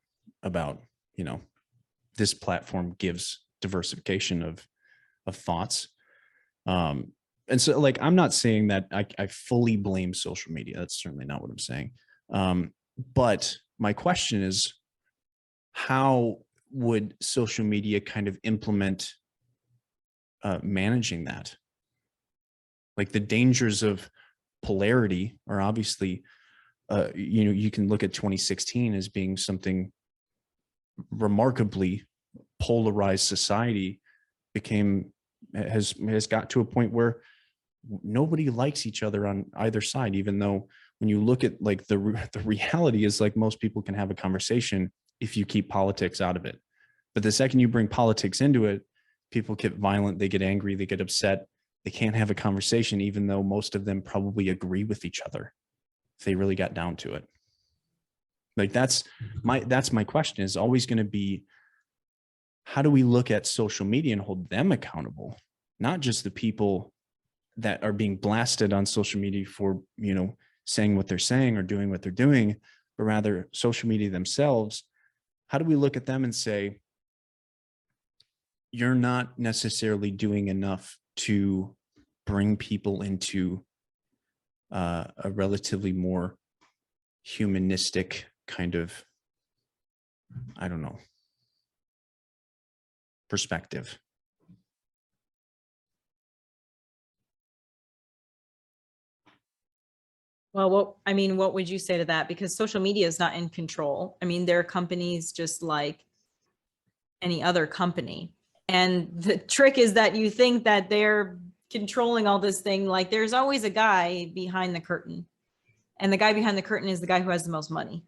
about, this platform gives diversification of thoughts. And so like, I'm not saying that I fully blame social media. That's certainly not what I'm saying. But my question is, how would social media kind of implement managing that? Like the dangers of polarity are obviously, you can look at 2016 as being something remarkably polarized. Society has got to a point where nobody likes each other on either side, even though when you look at like the reality is like most people can have a conversation if you keep politics out of it. But the second you bring politics into it, people get violent, they get angry, they get upset. They can't have a conversation, even though most of them probably agree with each other if they really got down to it. Like that's my question is always going to be, how do we look at social media and hold them accountable? Not just the people that are being blasted on social media for, saying what they're saying or doing what they're doing, but rather social media themselves. How do we look at them and say, you're not necessarily doing enough to bring people into a relatively more humanistic kind of, I don't know, perspective? Well, what would you say to that? Because social media is not in control. I mean, there are companies just like any other company. And the trick is that you think that they're controlling all this thing. Like there's always a guy behind the curtain. And the guy behind the curtain is the guy who has the most money.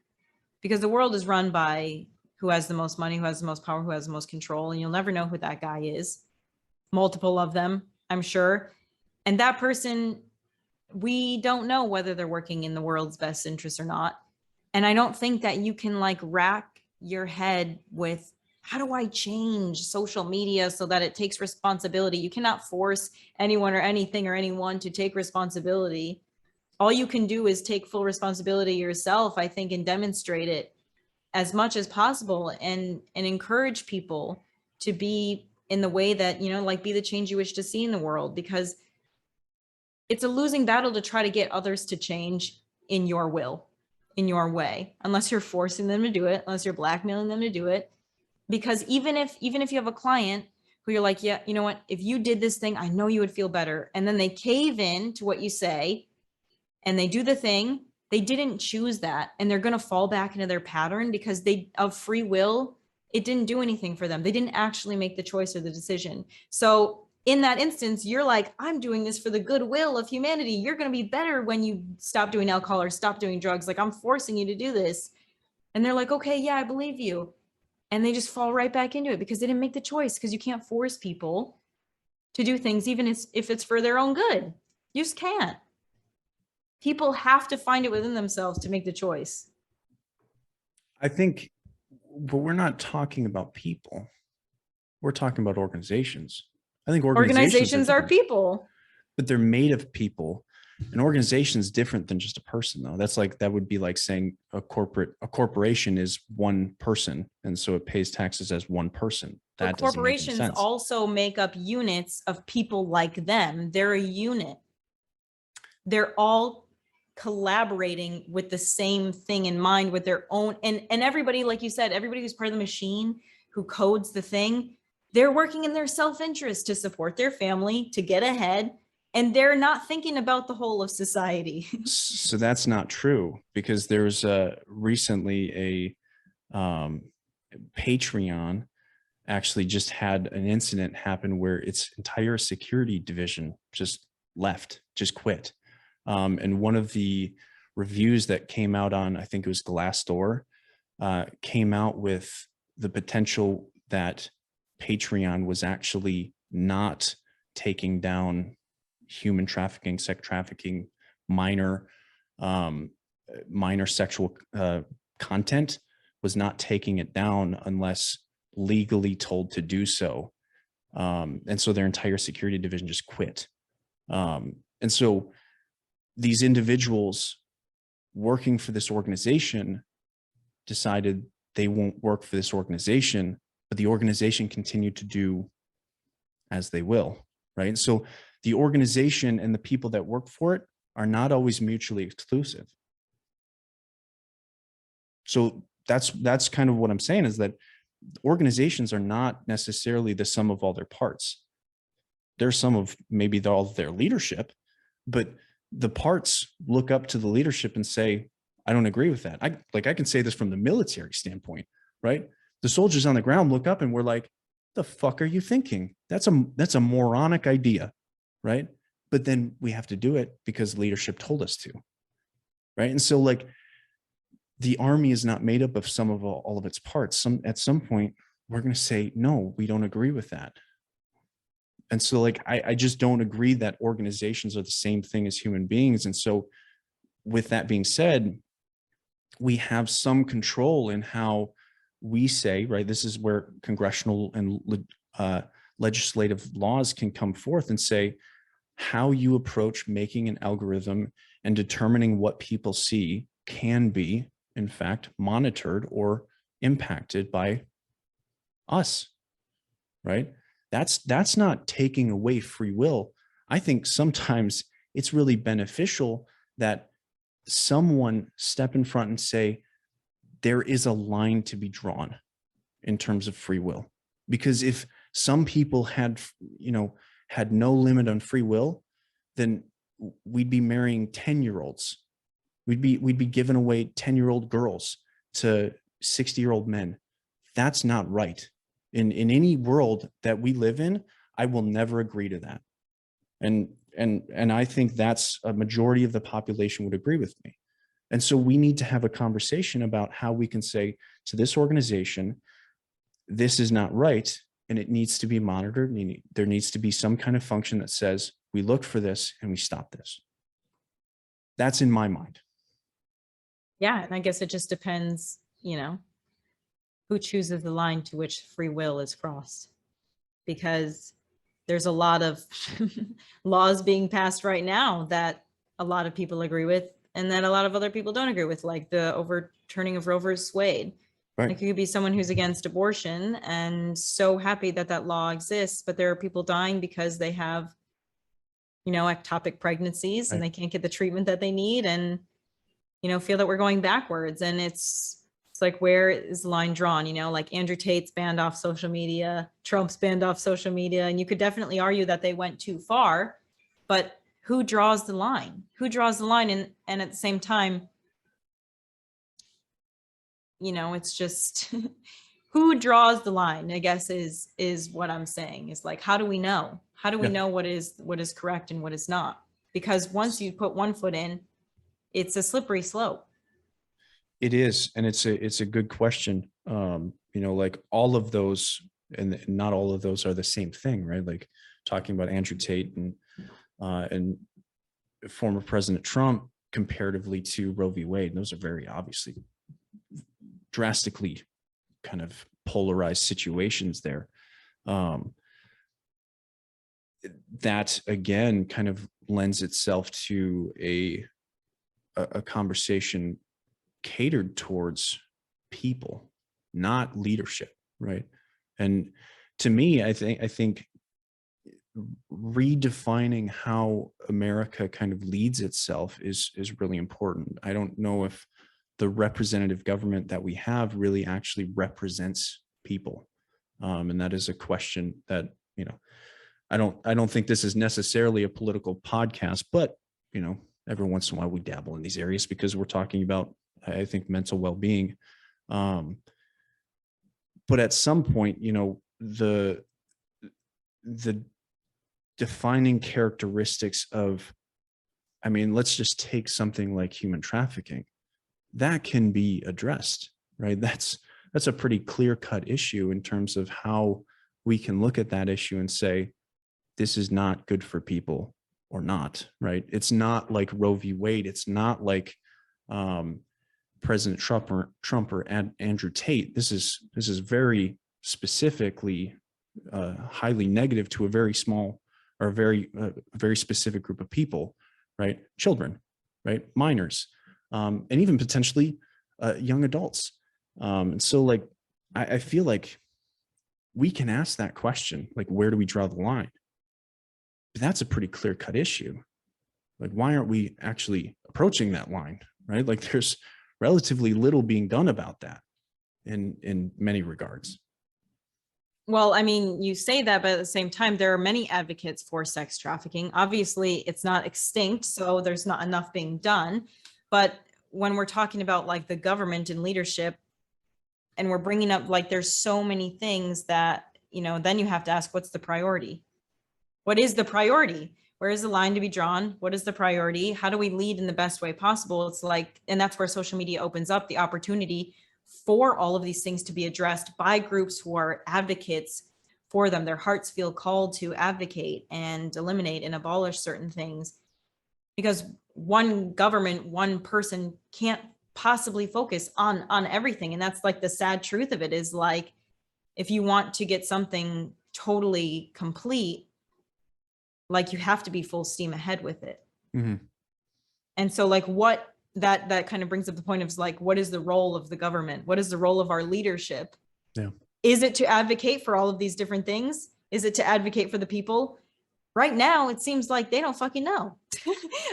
Because the world is run by who has the most money, who has the most power, who has the most control. And you'll never know who that guy is. Multiple of them, I'm sure. And that person, we don't know whether they're working in the world's best interest or not. And I don't think that you can like rack your head with, how do I change social media so that it takes responsibility? You cannot force anyone or anything or anyone to take responsibility. All you can do is take full responsibility yourself, I think, and demonstrate it as much as possible, and encourage people to be in the way that, you know, like be the change you wish to see in the world, because it's a losing battle to try to get others to change in your will, in your way, unless you're forcing them to do it, unless you're blackmailing them to do it. Because even if you have a client who you're like, yeah, you know what, if you did this thing, I know you would feel better. And then they cave in to what you say and they do the thing, they didn't choose that. And they're going to fall back into their pattern because they, of free will, it didn't do anything for them. They didn't actually make the choice or the decision. So in that instance, you're like, I'm doing this for the goodwill of humanity. You're going to be better when you stop doing alcohol or stop doing drugs. Like, I'm forcing you to do this. And they're like, okay, yeah, I believe you. And they just fall right back into it because they didn't make the choice, because you can't force people to do things, even if it's for their own good. You just can't. People have to find it within themselves to make the choice. I think, but we're not talking about people. We're talking about organizations. I think Organizations are people. But they're made of people. An organization is different than just a person, though. That's like, that would be like saying a corporation is one person, and so it pays taxes as one person. That But corporations also make up units of people like them. They're a unit. They're all collaborating with the same thing in mind, with their own, and everybody, like you said, everybody who's part of the machine, who codes the thing, they're working in their self-interest to support their family, to get ahead, and they're not thinking about the whole of society. So that's not true, because there's recently a Patreon actually just had an incident happen where its entire security division just left, just quit. And one of the reviews that came out on, I think it was Glassdoor, came out with the potential that Patreon was actually not taking down human trafficking, sex trafficking, minor sexual content, was not taking it down unless legally told to do so. And so their entire security division just quit. And so these individuals working for this organization decided they won't work for this organization, but the organization continued to do as they will, right? So the organization and the people that work for it are not always mutually exclusive. So that's kind of what I'm saying, is that organizations are not necessarily the sum of all their parts. They're some of maybe all of their leadership, but the parts look up to the leadership and say, I don't agree with that. I can say this from the military standpoint, right? The soldiers on the ground look up and we're like, the fuck are you thinking? That's a moronic idea, right? But then we have to do it because leadership told us to, right? And so like, the army is not made up of some of all of its parts. At some point, we're going to say, no, we don't agree with that. And so like, I just don't agree that organizations are the same thing as human beings. And so with that being said, we have some control in how we say, right, this is where congressional and legislative laws can come forth and say, how you approach making an algorithm and determining what people see can be, in fact, monitored or impacted by us, right? That's not taking away free will. I think sometimes it's really beneficial that someone step in front and say, there is a line to be drawn in terms of free will. Because if some people had, had no limit on free will, then we'd be marrying 10-year-olds. We'd be giving away 10-year-old girls to 60-year-old men. That's not right. In any world that we live in, I will never agree to that. And I think that's a majority of the population would agree with me. And so we need to have a conversation about how we can say to this organization, this is not right, and it needs to be monitored. There needs to be some kind of function that says, we look for this and we stop this. That's in my mind. Yeah, and I guess it just depends, who chooses the line to which free will is crossed. Because there's a lot of laws being passed right now that a lot of people agree with and that a lot of other people don't agree with, like the overturning of Roe versus Wade. Right. Like, you could be someone who's against abortion and so happy that that law exists, but there are people dying because they have, ectopic pregnancies and they can't get the treatment that they need, and, feel that we're going backwards. And it's like, where is the line drawn? Like Andrew Tate's banned off social media, Trump's banned off social media, and you could definitely argue that they went too far, but who draws the line? Who draws the line? And at the same time, it's just who draws the line, I guess, is what I'm saying. Is like, how do we know? How do we know what is correct and what is not? Because once you put one foot in, it's a slippery slope. It is, and it's a good question. Like all of those, and not all of those are the same thing, right? Like talking about Andrew Tate and former President Trump comparatively to Roe v. Wade, those are very obviously drastically kind of polarized situations there. That again kind of lends itself to a conversation catered towards people, not leadership, right? And to me, I think redefining how America kind of leads itself is really important. I don't know if the representative government that we have really actually represents people, and that is a question that I don't think this is necessarily a political podcast, but every once in a while we dabble in these areas because we're talking about, I think, mental well-being. But at some point, the defining characteristics of, let's just take something like human trafficking, that can be addressed, right? That's a pretty clear-cut issue in terms of how we can look at that issue and say, this is not good for people or not, right? It's not like Roe v. Wade. It's not like President Trump or Andrew Tate. This is very specifically highly negative to a very small or very specific group of people, right? Children, right? Minors, and even potentially young adults. And so like, I feel like we can ask that question, like, where do we draw the line? But that's a pretty clear-cut issue. Like, why aren't we actually approaching that line, right? Like, there's relatively little being done about that in many regards. Well, you say that, but at the same time, there are many advocates for sex trafficking. Obviously, it's not extinct, so there's not enough being done. But when we're talking about like the government and leadership, and we're bringing up like there's so many things that, then you have to ask, what's the priority? What is the priority? Where is the line to be drawn? What is the priority? How do we lead in the best way possible? It's like, and that's where social media opens up the opportunity for all of these things to be addressed by groups who are advocates for them. Their hearts feel called to advocate and eliminate and abolish certain things, because one government, one person can't possibly focus on everything. And that's like the sad truth of it, is like, if you want to get something totally complete, like you have to be full steam ahead with it. Mm-hmm. And so like what that kind of brings up the point of like, what is the role of the government? What is the role of our leadership? Yeah. Is it to advocate for all of these different things? Is it to advocate for the people? Right now, it seems like they don't fucking know.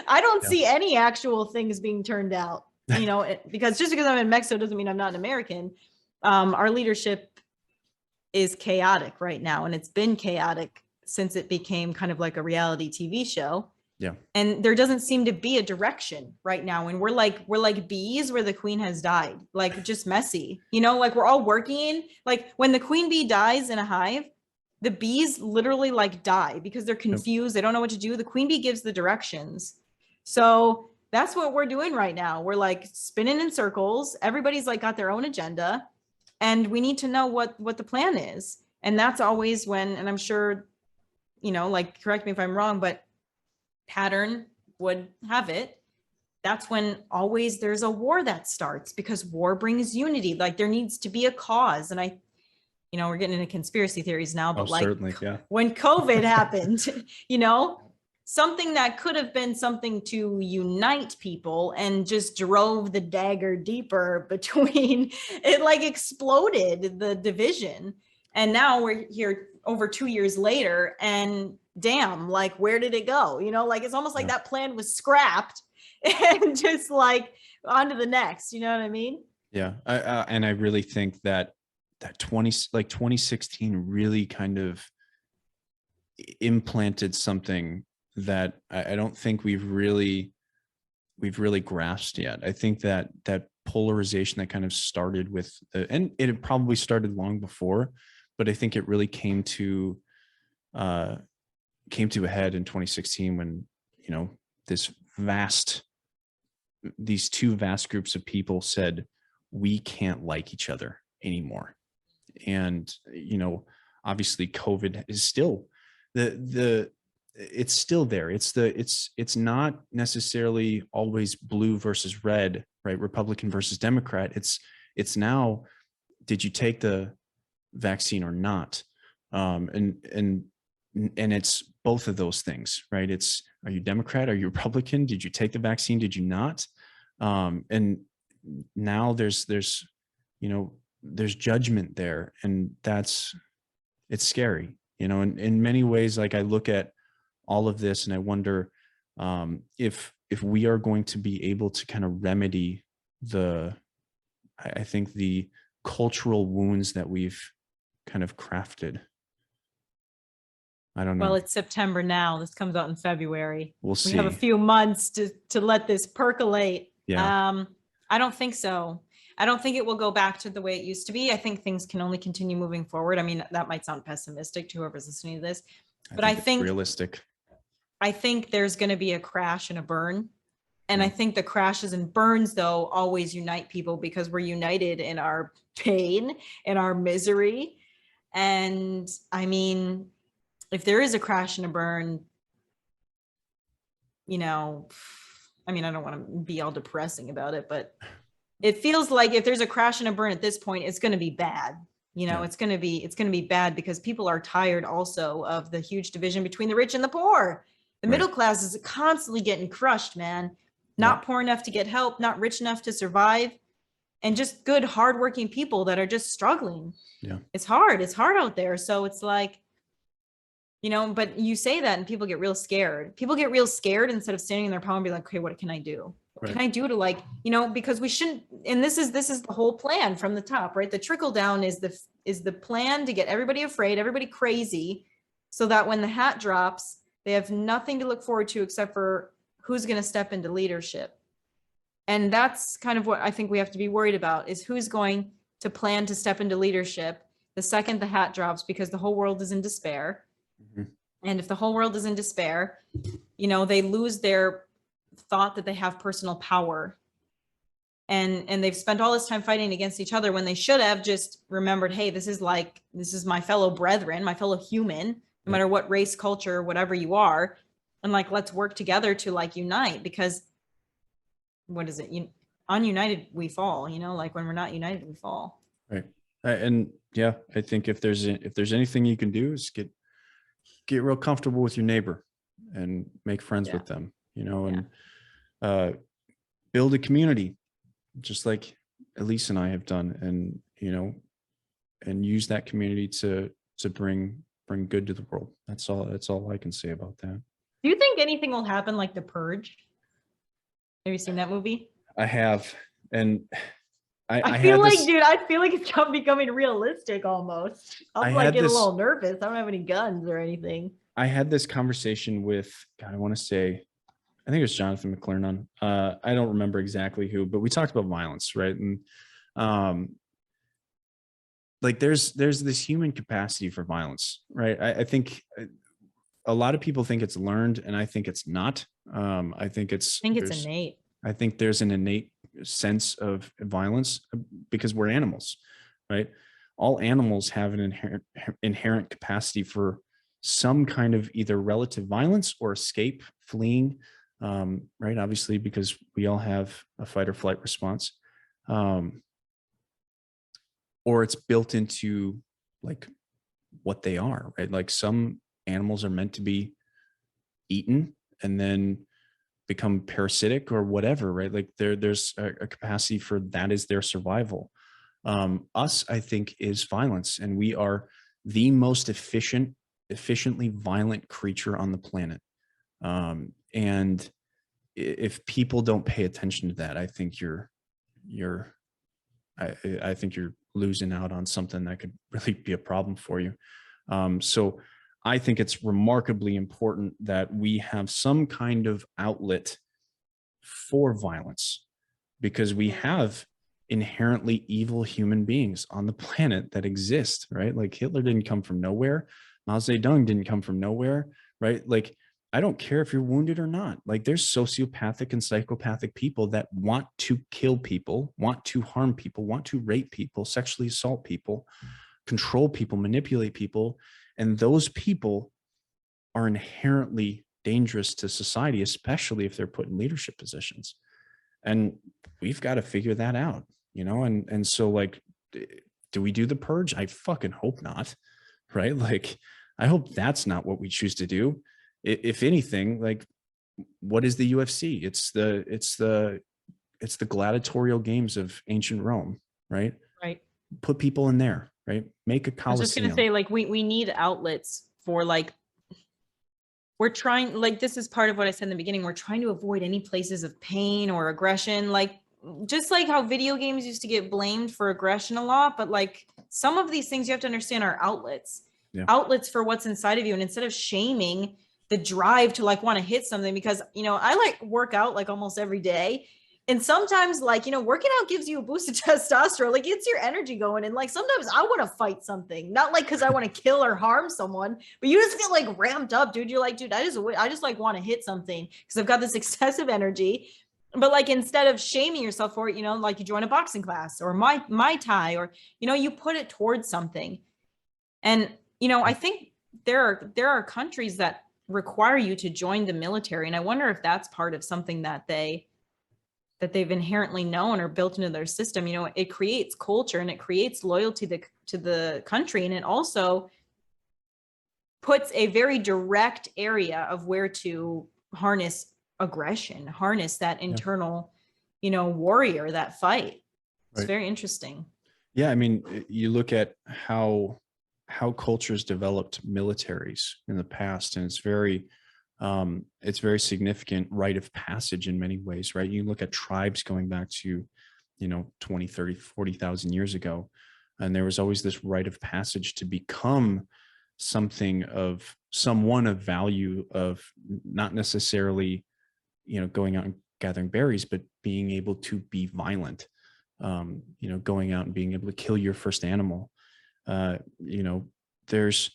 I don't see any actual things being turned out, because just because I'm in Mexico doesn't mean I'm not an American. Our leadership is chaotic right now, and it's been chaotic since it became kind of like a reality TV show. Yeah. And there doesn't seem to be a direction right now. And we're like bees where the queen has died, like just messy, like we're all working. Like when the queen bee dies in a hive, the bees literally like die because they're confused. They don't know what to do. The queen bee gives the directions. So that's what we're doing right now. We're like spinning in circles. Everybody's like got their own agenda, and we need to know what the plan is. And that's always when, and I'm sure, like, correct me if I'm wrong, but pattern would have it, that's when always there's a war that starts, because war brings unity. Like there needs to be a cause. And we're getting into conspiracy theories now, but certainly, yeah. When COVID happened, something that could have been something to unite people and just drove the dagger deeper between it, like exploded the division. And now we're here over 2 years later, and damn, like where did it go? Like it's almost like that plan was scrapped and just like on to the next, you know what I mean? Yeah. And I really think that 2016 really kind of implanted something that I don't think we've really grasped yet. I think that polarization that kind of started with and it had probably started long before, but I think it really came to a head in 2016 when, these two vast groups of people said, we can't like each other anymore. And, obviously COVID is still it's still there. It's not necessarily always blue versus red, right? Republican versus Democrat. It's now, did you take the vaccine or not? And it's both of those things, right? It's, are you Democrat? Are you Republican? Did you take the vaccine? Did you not? And now there's judgment there, and it's scary, in many ways. Like I look at all of this and I wonder if we are going to be able to kind of remedy I think the cultural wounds that we've kind of crafted. I don't know. Well, it's September now. This comes out in February. We'll see. We have a few months to let this percolate. Yeah. I don't think so. I don't think it will go back to the way it used to be. I think things can only continue moving forward. I mean, that might sound pessimistic to whoever's listening to this, but I think realistic. I think there's going to be a crash and a burn. And I think the crashes and burns, though, always unite people because we're united in our pain and our misery. And I mean, if there is a crash and a burn, I don't want to be all depressing about it, but it feels like if there's a crash and a burn at this point, it's going to be bad. It's going to be bad because people are tired also of the huge division between the rich and the poor. The middle class is constantly getting crushed, man. Not poor enough to get help, not rich enough to survive, and just good, hardworking people that are just struggling. Yeah. It's hard. It's hard out there. So it's like, but you say that and people get real scared. People get real scared instead of standing in their power and be like, okay, what can I do? What can I do to because we shouldn't, and this is the whole plan from the top, right? The trickle down is the plan to get everybody afraid, everybody crazy, so that when the hat drops, they have nothing to look forward to except for who's going to step into leadership. And that's kind of what I think we have to be worried about, is who's going to plan to step into leadership the second the hat drops, because the whole world is in despair. Mm-hmm. And if the whole world is in despair, they lose their thought that they have personal power. And they've spent all this time fighting against each other when they should have just remembered, hey, this is my fellow brethren, my fellow human, no matter what race, culture, whatever you are. And let's work together to unite, because what is it? Ununited, we fall, when we're not united, we fall. Right. And yeah, I think if there's anything you can do is get real comfortable with your neighbor, and make friends Yeah. with them, and build a community, just like Elise and I have done, and and use that community to bring good to the world. That's all I can say about that. Do you think anything will happen like The Purge? Have you seen that movie? I have, and I I feel had like, this. dude, I feel like it's becoming realistic almost. I I'm like had getting a this. little nervous. I don't have any guns or anything. I had this conversation with, God, I want to say, I think it was Jonathan McClernand. I don't remember exactly who, but we talked about violence, right? And like there's this human capacity for violence, right? I think a lot of people think it's learned, and I think it's not. I think it's innate. I think there's an innate sense of violence because we're animals, right? All animals have an inherent capacity for some kind of either relative violence or escape, fleeing, right? Obviously, because we all have a fight or flight response, or it's built into like what they are, right? Like some animals are meant to be eaten and then become parasitic or whatever, right? Like there's a capacity for that is their survival. Us, I think, is violence, and we are the most efficiently violent creature on the planet. And if people don't pay attention to that, I think I think you're losing out on something that could really be a problem for you. So I think it's remarkably important that we have some kind of outlet for violence, because we have inherently evil human beings on the planet that exist, right? Like Hitler didn't come from nowhere. Mao Zedong didn't come from nowhere, right? Like, I don't care if you're wounded or not. Like, there's sociopathic and psychopathic people that want to kill people, want to harm people, want to rape people, sexually assault people, control people, manipulate people. And those people are inherently dangerous to society, especially if they're put in leadership positions. And we've got to figure that out, and so, like, do we do the purge? I fucking hope not, right? Like, I hope that's not what we choose to do. If anything, like, what is the UFC? It's the gladiatorial games of ancient Rome, right? Right. Put people in there, right? Make a I was just gonna coliseum. say, like, we need outlets for, like, we're trying, like, this is part of what I said in the beginning. We're trying to avoid any places of pain or aggression, like, just like how video games used to get blamed for aggression a lot, but like some of these things you have to understand are outlets. Yeah. Outlets for what's inside of you. And instead of shaming the drive to like want to hit something, because I like work out like almost every day. And sometimes, like, working out gives you a boost of testosterone, like gets your energy going. And like sometimes I want to fight something, not like because I want to kill or harm someone, but you just get like ramped up, dude. You're like, dude, I just like want to hit something because I've got this excessive energy. But like, instead of shaming yourself for it, like you join a boxing class or my Thai, or you put it towards something. And I think there are countries that require you to join the military, and I wonder if that's part of something that they've inherently known or built into their system. It creates culture and it creates loyalty to the country, and it also puts a very direct area of where to harness aggression, harness that internal, warrior, that fight. It's Right. very interesting. Yeah, I mean, you look at how cultures developed militaries in the past, and it's very significant rite of passage in many ways, right? You look at tribes going back to 20, 30, 40,000 years ago, and there was always this rite of passage to become someone of value, of not necessarily going out and gathering berries, but being able to be violent, going out and being able to kill your first animal. There's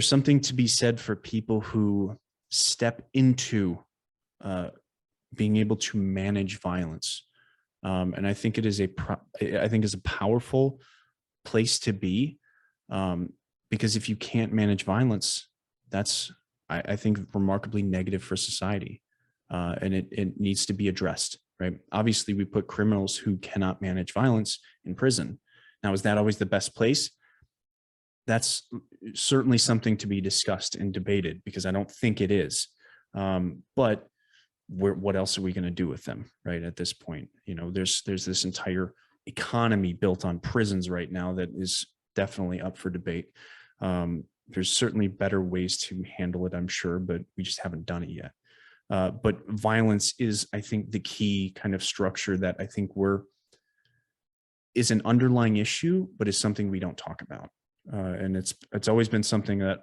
something to be said for people who step into being able to manage violence. And I think it is a powerful place to be, because if you can't manage violence, that's, I think, remarkably negative for society. And it needs to be addressed, right? Obviously, we put criminals who cannot manage violence in prison. Now, is that always the best place? That's certainly something to be discussed and debated, because I don't think it is. But what else are we going to do with them, right? At this point, there's this entire economy built on prisons right now that is definitely up for debate. There's certainly better ways to handle it, I'm sure, but we just haven't done it yet. But violence is, I think, the key kind of structure that I think is an underlying issue, but is something we don't talk about. And it's always been something that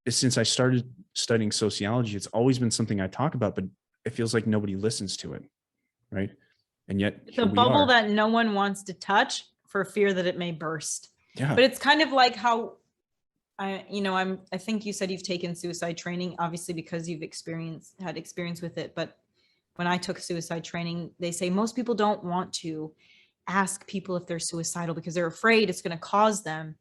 since I started studying sociology, it's always been something I talk about, but it feels like nobody listens to it, right? And yet it's a bubble that no one wants to touch for fear that it may burst. Yeah. But it's kind of like how I think you said you've taken suicide training, obviously because you've had experience with it. But when I took suicide training, they say most people don't want to ask people if they're suicidal because they're afraid it's going to cause them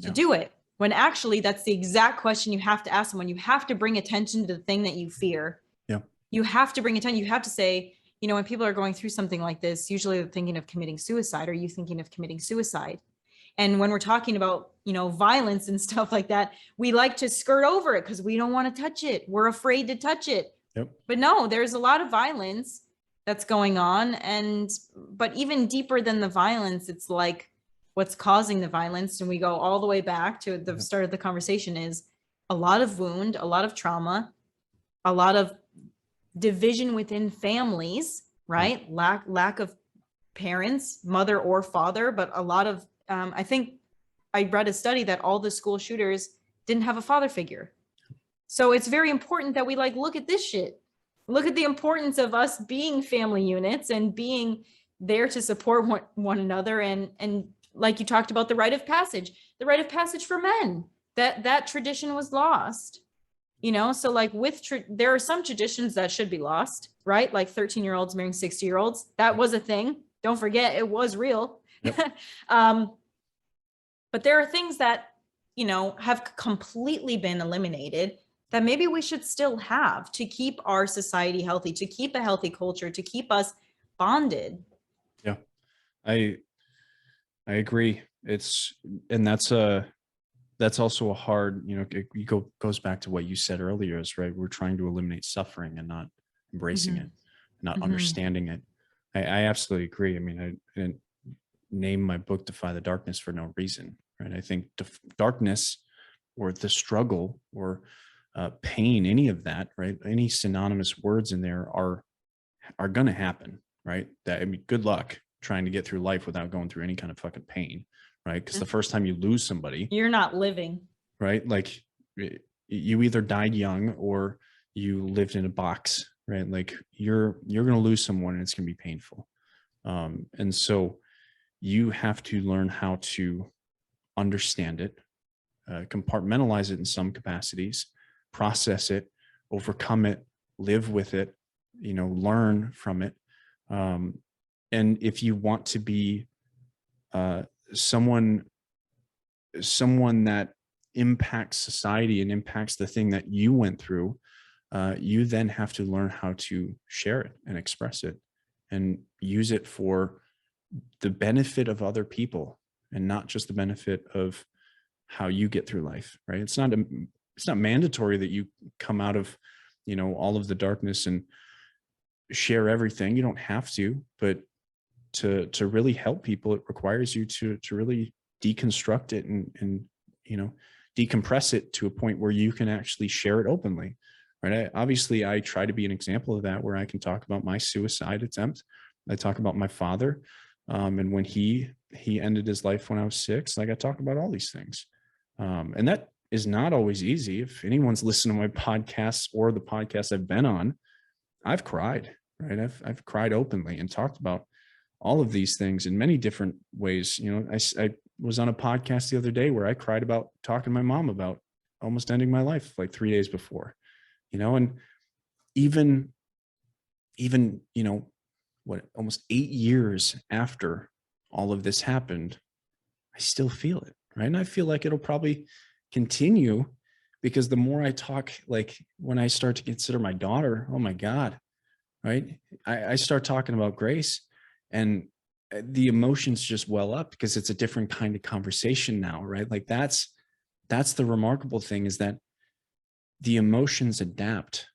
to do it. When actually that's the exact question you have to ask someone. You have to bring attention to the thing that you fear. Yeah. You have to bring attention. You have to say, when people are going through something like this, usually they're thinking of committing suicide. Are you thinking of committing suicide? And when we're talking about, violence and stuff like that, we like to skirt over it because we don't want to touch it. We're afraid to touch it. Yep. But no, there's a lot of violence that's going on. But even deeper than the violence, it's like what's causing the violence. And we go all the way back to the start of the conversation is a lot of wound, a lot of trauma, a lot of division within families, right? Lack of parents, mother or father, but a lot of, I think I read a study that all the school shooters didn't have a father figure. So it's very important that we look at this shit. Look at the importance of us being family units and being there to support one another. And like you talked about the rite of passage for men, that tradition was lost, so there are some traditions that should be lost, right? Like 13-year-olds marrying 60-year-olds. That was a thing. Don't forget, it was real. Yep. But there are things that, have completely been eliminated that maybe we should still have to keep our society healthy, to keep a healthy culture, to keep us bonded. Yeah, I agree. That's also a hard, goes back to what you said earlier, is right. We're trying to eliminate suffering and not embracing it, not understanding it. I absolutely agree. I mean, I didn't name my book Defy the Darkness for no reason, right? I think darkness or the struggle or pain, any of that, right? Any synonymous words in there are going to happen, right? Good luck trying to get through life without going through any kind of fucking pain, right? Because the first time you lose somebody, you're not living, right? Like you either died young or you lived in a box, right? Like you're going to lose someone and it's going to be painful. And so you have to learn how to understand it, compartmentalize it in some capacities, process it, overcome it, live with it, learn from it. And if you want to be someone that impacts society and impacts the thing that you went through, you then have to learn how to share it and express it and use it for the benefit of other people and not just the benefit of how you get through life, right? It's not mandatory that you come out of, all of the darkness and share everything. You don't have to, but to really help people, it requires you to really deconstruct it and decompress it to a point where you can actually share it openly, right? Obviously, I try to be an example of that, where I can talk about my suicide attempt. I talk about my father, and when he ended his life when I was 6. Like, I talk about all these things, and that is not always easy. If anyone's listened to my podcasts or the podcasts I've been on, I've cried, right? I've cried openly and talked about all of these things in many different ways. I was on a podcast the other day where I cried about talking to my mom about almost ending my life like 3 days before, and even, almost 8 years after all of this happened, I still feel it, right? And I feel like it'll probably continue, because the more I talk, like when I start to consider my daughter, oh my God, right? I start talking about Grace, and the emotions just well up because it's a different kind of conversation now, right? Like that's the remarkable thing, is that the emotions adapt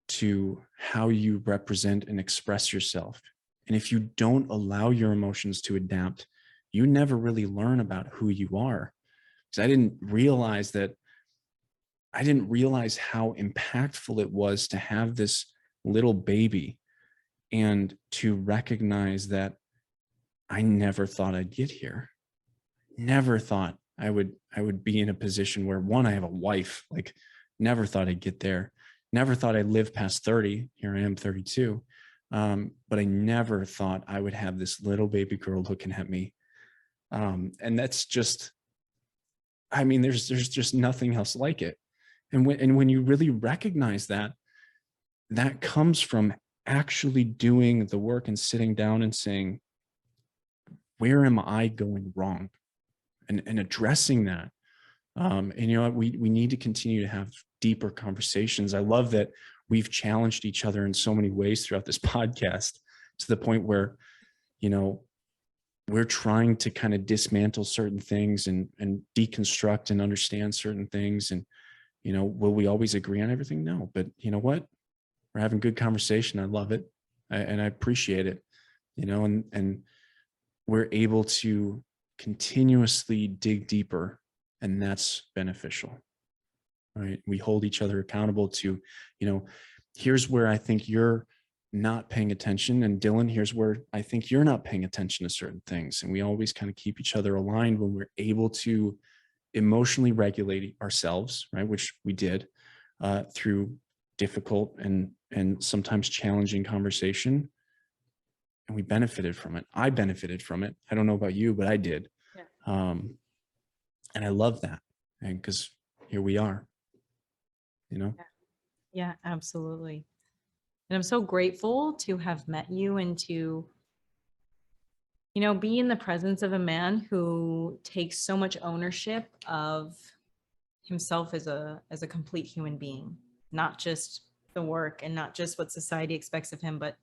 to how you represent and express yourself. And if you don't allow your emotions to adapt, you never really learn about who you are. Because I didn't realize how impactful it was to have this little baby and to recognize that I never thought I'd get here. Never thought I would be in a position where, one, I have a wife, like never thought I'd get there. Never thought I'd live past 30. Here I am, 32. But I never thought I would have this little baby girl looking at me. And that's just, I mean, there's just nothing else like it. And when you really recognize that, that comes from actually doing the work and sitting down and saying, where am I going wrong? And addressing that. And you know, we need to continue to have deeper conversations. I love that we've challenged each other in so many ways throughout this podcast, to the point where, you know, we're trying to kind of dismantle certain things and deconstruct and understand certain things. And, you know, will we always agree on everything? No, but you know what? We're having good conversation. I love it. And I appreciate it, you know, and we're able to continuously dig deeper, and that's beneficial, right? We hold each other accountable to, you know, here's where I think you're not paying attention, and Dylan, here's where I think you're not paying attention to certain things. And we always kind of keep each other aligned when we're able to emotionally regulate ourselves, right? Which we did through difficult and sometimes challenging conversation. And we benefited from it. I benefited from it. I don't know about you, but I did. Yeah. And I love that. And because here we are, you know? Yeah, absolutely. And I'm so grateful to have met you and to, you know, be in the presence of a man who takes so much ownership of himself as a complete human being, not just the work and not just what society expects of him, but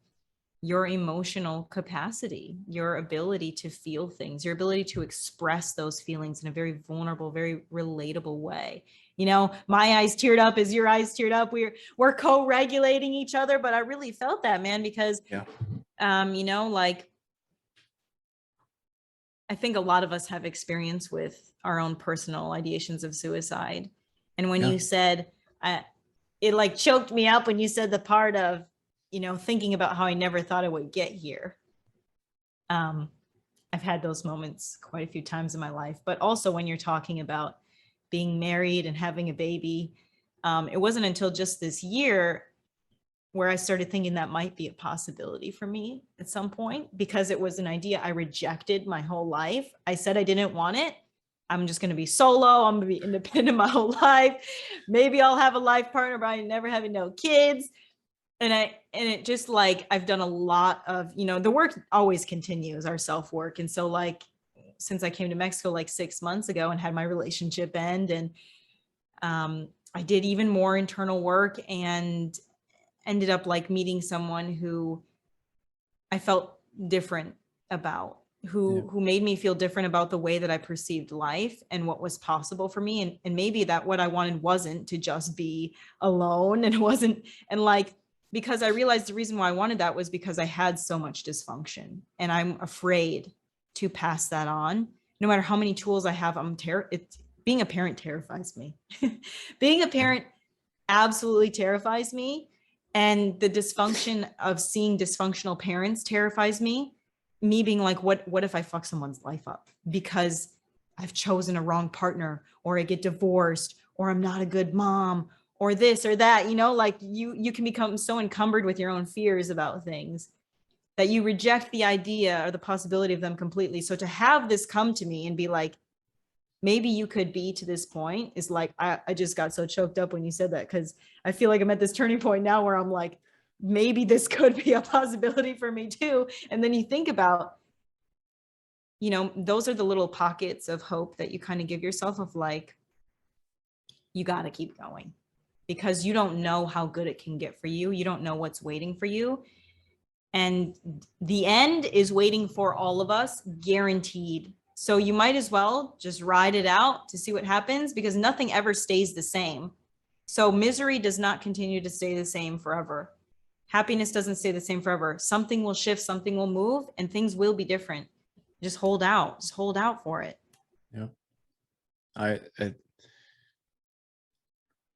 your emotional capacity, your ability to feel things, your ability to express those feelings in a very vulnerable, very relatable way. You know, my eyes teared up as your eyes teared up. We're co-regulating each other, but I really felt that, man, because, you know, like, I think a lot of us have experience with our own personal ideations of suicide. And when you said, it like choked me up when you said the part of, you know, thinking about how I never thought I would get here. I've had those moments quite a few times in my life, but also when you're talking about being married and having a baby, it wasn't until just this year where I started thinking that might be a possibility for me at some point, because it was an idea I rejected my whole life. I said I didn't want it. I'm just going to be solo. I'm going to be independent my whole life. Maybe I'll have a life partner, but I never having no kids. And it just like, I've done a lot of, you know, the work always continues, our self-work. And so like, since I came to Mexico like 6 months ago and had my relationship end, and I did even more internal work and ended up like meeting someone who I felt different about, who made me feel different about the way that I perceived life and what was possible for me. And maybe that what I wanted wasn't to just be alone, and it wasn't, and like, because I realized the reason why I wanted that was because I had so much dysfunction, and I'm afraid to pass that on. No matter how many tools I have, being a parent terrifies me. Being a parent absolutely terrifies me. And the dysfunction of seeing dysfunctional parents terrifies me. Me being like, what if I fuck someone's life up because I've chosen a wrong partner, or I get divorced, or I'm not a good mom, or this or that, you know, like you can become so encumbered with your own fears about things that you reject the idea or the possibility of them completely. So to have this come to me and be like, maybe you could be to this point, is like, I just got so choked up when you said that, because I feel like I'm at this turning point now where I'm like, maybe this could be a possibility for me too. And then you think about, you know, those are the little pockets of hope that you kind of give yourself, of like, you got to keep going, because you don't know how good it can get for you. You don't know what's waiting for you. And the end is waiting for all of us, guaranteed. So you might as well just ride it out to see what happens, because nothing ever stays the same. So misery does not continue to stay the same forever. Happiness doesn't stay the same forever. Something will shift, something will move, and things will be different. Just hold out for it. Yeah. I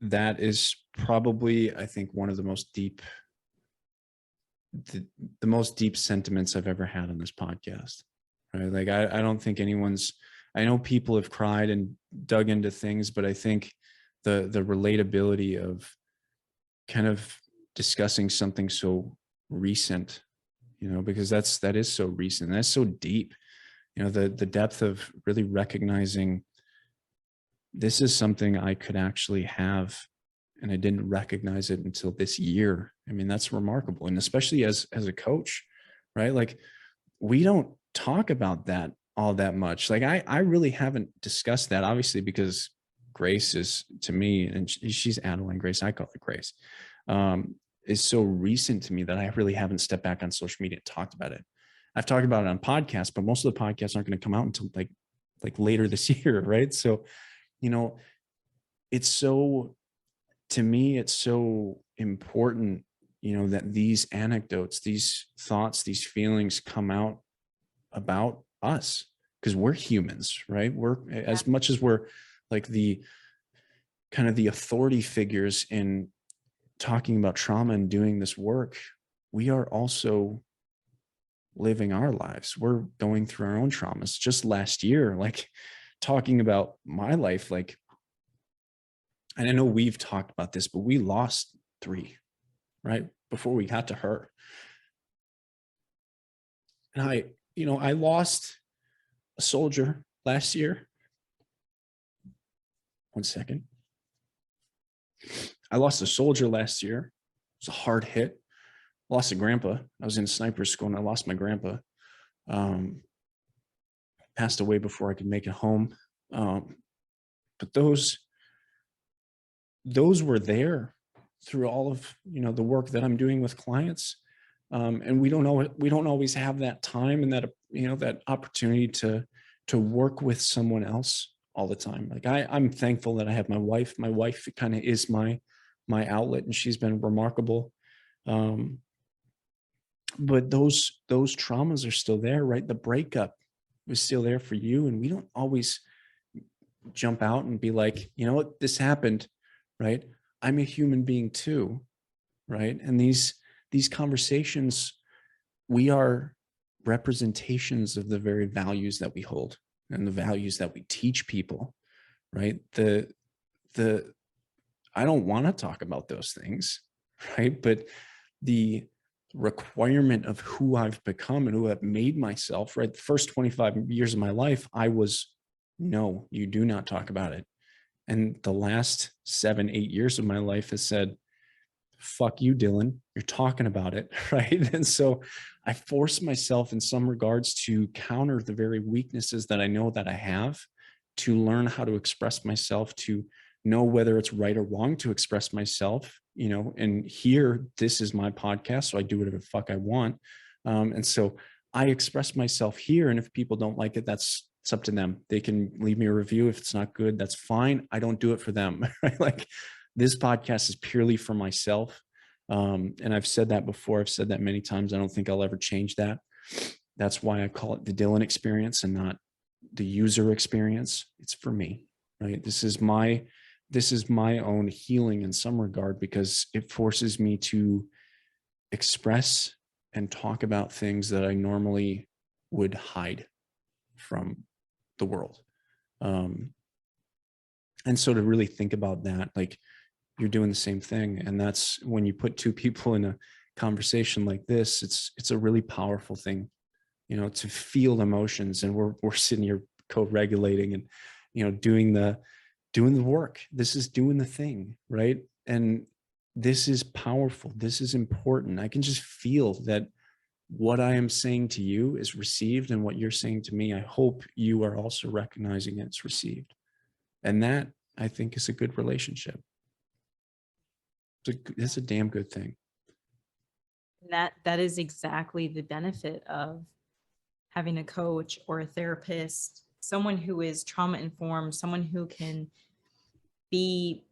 that is probably, I think, one of the most deep, the most deep sentiments I've ever had on this podcast. Right? Like, I don't think anyone's, I know people have cried and dug into things, but I think the relatability of kind of discussing something so recent, because that is so recent, that's so deep, the depth of really recognizing this is something I could actually have, and I didn't recognize it until this year. I mean, that's remarkable. And especially as a coach, right? Like, we don't talk about that all that much. Like, I really haven't discussed that, obviously, because Grace is, to me, and she's Adeline Grace, I call her Grace, is so recent to me that I really haven't stepped back on social media and talked about it. I've talked about it on podcasts, but most of the podcasts aren't going to come out until like later this year, right? So, it's so, to me, it's so important, that these anecdotes, these thoughts, these feelings come out about us, because we're humans, right? We're, as much as we're like the kind of the authority figures in talking about trauma and doing this work, we are also living our lives. We're going through our own traumas. Just last year, like, talking about my life, like, and I know we've talked about this, but we lost 3, right, before we got to her. And I lost a soldier last year. One second. I lost a soldier last year. It was a hard hit. Lost a grandpa. I was in sniper school and I lost my grandpa. Passed away before I could make it home. But those were there through all of the work that I'm doing with clients, and we don't always have that time and that that opportunity to work with someone else all the time. Like, I'm thankful that I have my wife. My wife kind of is my outlet, and she's been remarkable. But those traumas are still there, right? The breakup was still there for you, and we don't always jump out and be like, you know what, this happened, right? I'm a human being too, right? And these conversations, we are representations of the very values that we hold and the values that we teach people, right? I don't want to talk about those things, right? But the requirement of who I've become and who I've made myself, right? The first 25 years of my life, I was, no, you do not talk about it. And the last 7, 8 years of my life has said, fuck you, Dylan, you're talking about it, right? And so I force myself in some regards to counter the very weaknesses that I know that I have, to learn how to express myself, to know whether it's right or wrong to express myself, and here, this is my podcast, so I do whatever the fuck I want. And so I express myself here, and if people don't like it, it's up to them. They can leave me a review. If it's not good, that's fine. I don't do it for them, right? Like, this podcast is purely for myself. And I've said that before. I've said that many times. I don't think I'll ever change that. That's why I call it the Dylan experience and not the user experience. It's for me, right? This is my own healing in some regard, because it forces me to express and talk about things that I normally would hide from the world. And so to really think about that, like, you're doing the same thing. And that's when you put 2 people in a conversation like this, it's a really powerful thing, to feel emotions. And we're sitting here co-regulating and, doing the work. This is doing the thing, right? And this is powerful. This is important. I can just feel that what I am saying to you is received, and what you're saying to me, I hope you are also recognizing it's received. And that, I think, is a good relationship. It's a damn good thing. That is exactly the benefit of having a coach or a therapist, someone who is trauma informed, someone who can be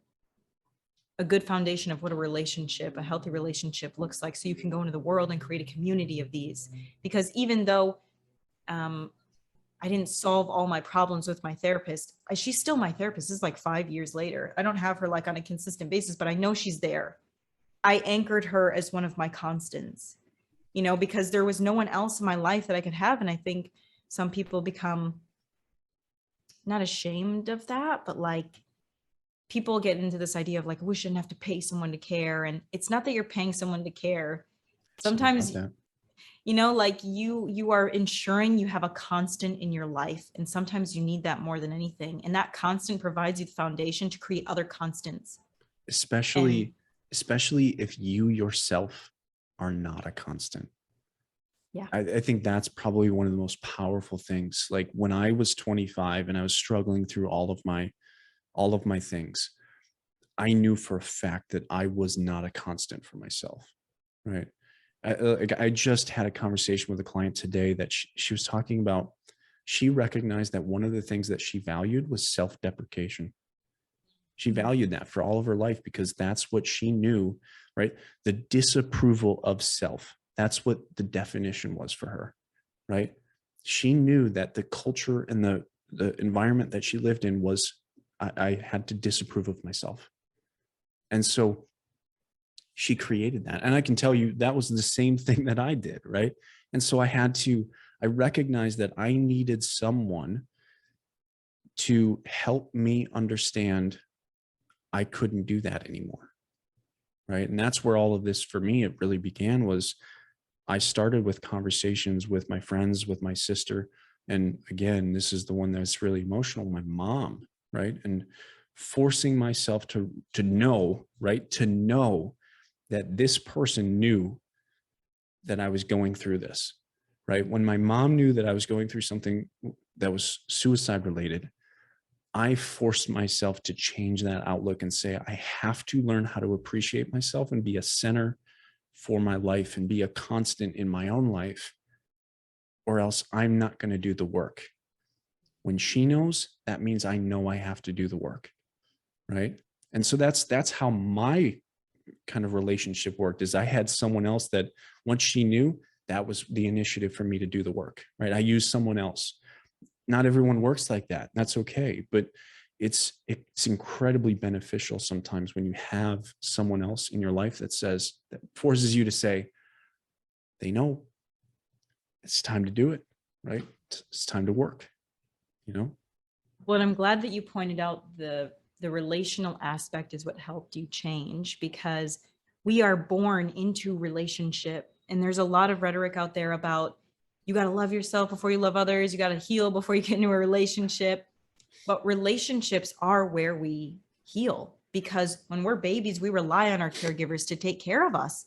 a good foundation of what a healthy relationship looks like. So you can go into the world and create a community of these. Because even though I didn't solve all my problems with my therapist, she's still my therapist. This is like 5 years later. I don't have her like on a consistent basis, but I know she's there. I anchored her as one of my constants, because there was no one else in my life that I could have. And I think some people become not ashamed of that, but like people get into this idea of like, we shouldn't have to pay someone to care. And it's not that you're paying someone to care. It's not about Sometimes, that. like you are ensuring you have a constant in your life. And sometimes you need that more than anything. And that constant provides you the foundation to create other constants. especially especially if you yourself are not a constant. Yeah. I think that's probably one of the most powerful things. Like when I was 25 and I was struggling through all of my things, I knew for a fact that I was not a constant for myself. Right. I just had a conversation with a client today that she was talking about. She recognized that one of the things that she valued was self-deprecation. She valued that for all of her life because that's what she knew, right? The disapproval of self. That's what the definition was for her, right? She knew that the culture and the environment that she lived in was, I had to disapprove of myself. And so she created that. And I can tell you that was the same thing that I did, right? And so I recognized that I needed someone to help me understand I couldn't do that anymore. Right. And that's where all of this for me, it really began was I started with conversations with my friends, with my sister. And again, this is the one that's really emotional, my mom, right? And forcing myself to know, right? To know that this person knew that I was going through this, right? When my mom knew that I was going through something that was suicide related, I forced myself to change that outlook and say, I have to learn how to appreciate myself and be a center for my life and be a constant in my own life, or else I'm not going to do the work. When she knows, that means I know I have to do the work. Right. And so that's how my kind of relationship worked, is I had someone else that once she knew, that was the initiative for me to do the work. Right. I used someone else. Not everyone works like that. That's okay. But it's incredibly beneficial sometimes when you have someone else in your life that forces you to say, they know it's time to do it, right? It's time to work, Well, I'm glad that you pointed out the relational aspect is what helped you change, because we are born into relationship. And there's a lot of rhetoric out there about you got to love yourself before you love others. You got to heal before you get into a relationship. But relationships are where we heal, because when we're babies, we rely on our caregivers to take care of us.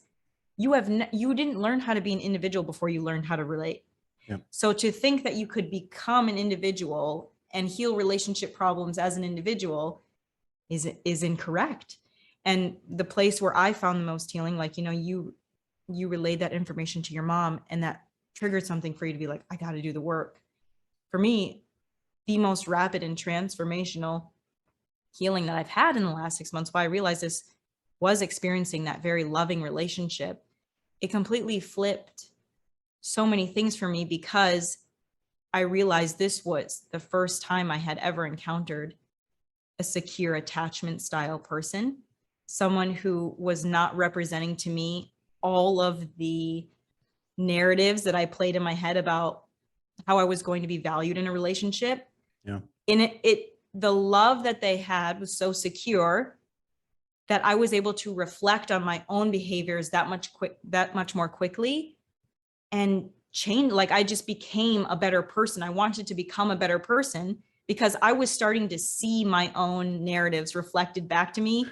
You didn't learn how to be an individual before you learned how to relate. Yeah. So to think that you could become an individual and heal relationship problems as an individual is incorrect. And the place where I found the most healing, like, you relayed that information to your mom, and that triggered something for you to be like, I got to do the work. For me, the most rapid and transformational healing that I've had in the last 6 months, why I realized this, was experiencing that very loving relationship. It completely flipped so many things for me, because I realized this was the first time I had ever encountered a secure attachment style person, someone who was not representing to me all of the narratives that I played in my head about how I was going to be valued in a relationship. Yeah. And the love that they had was so secure that I was able to reflect on my own behaviors that much more quickly, and change. Like, I just became a better person. I wanted to become a better person because I was starting to see my own narratives reflected back to me.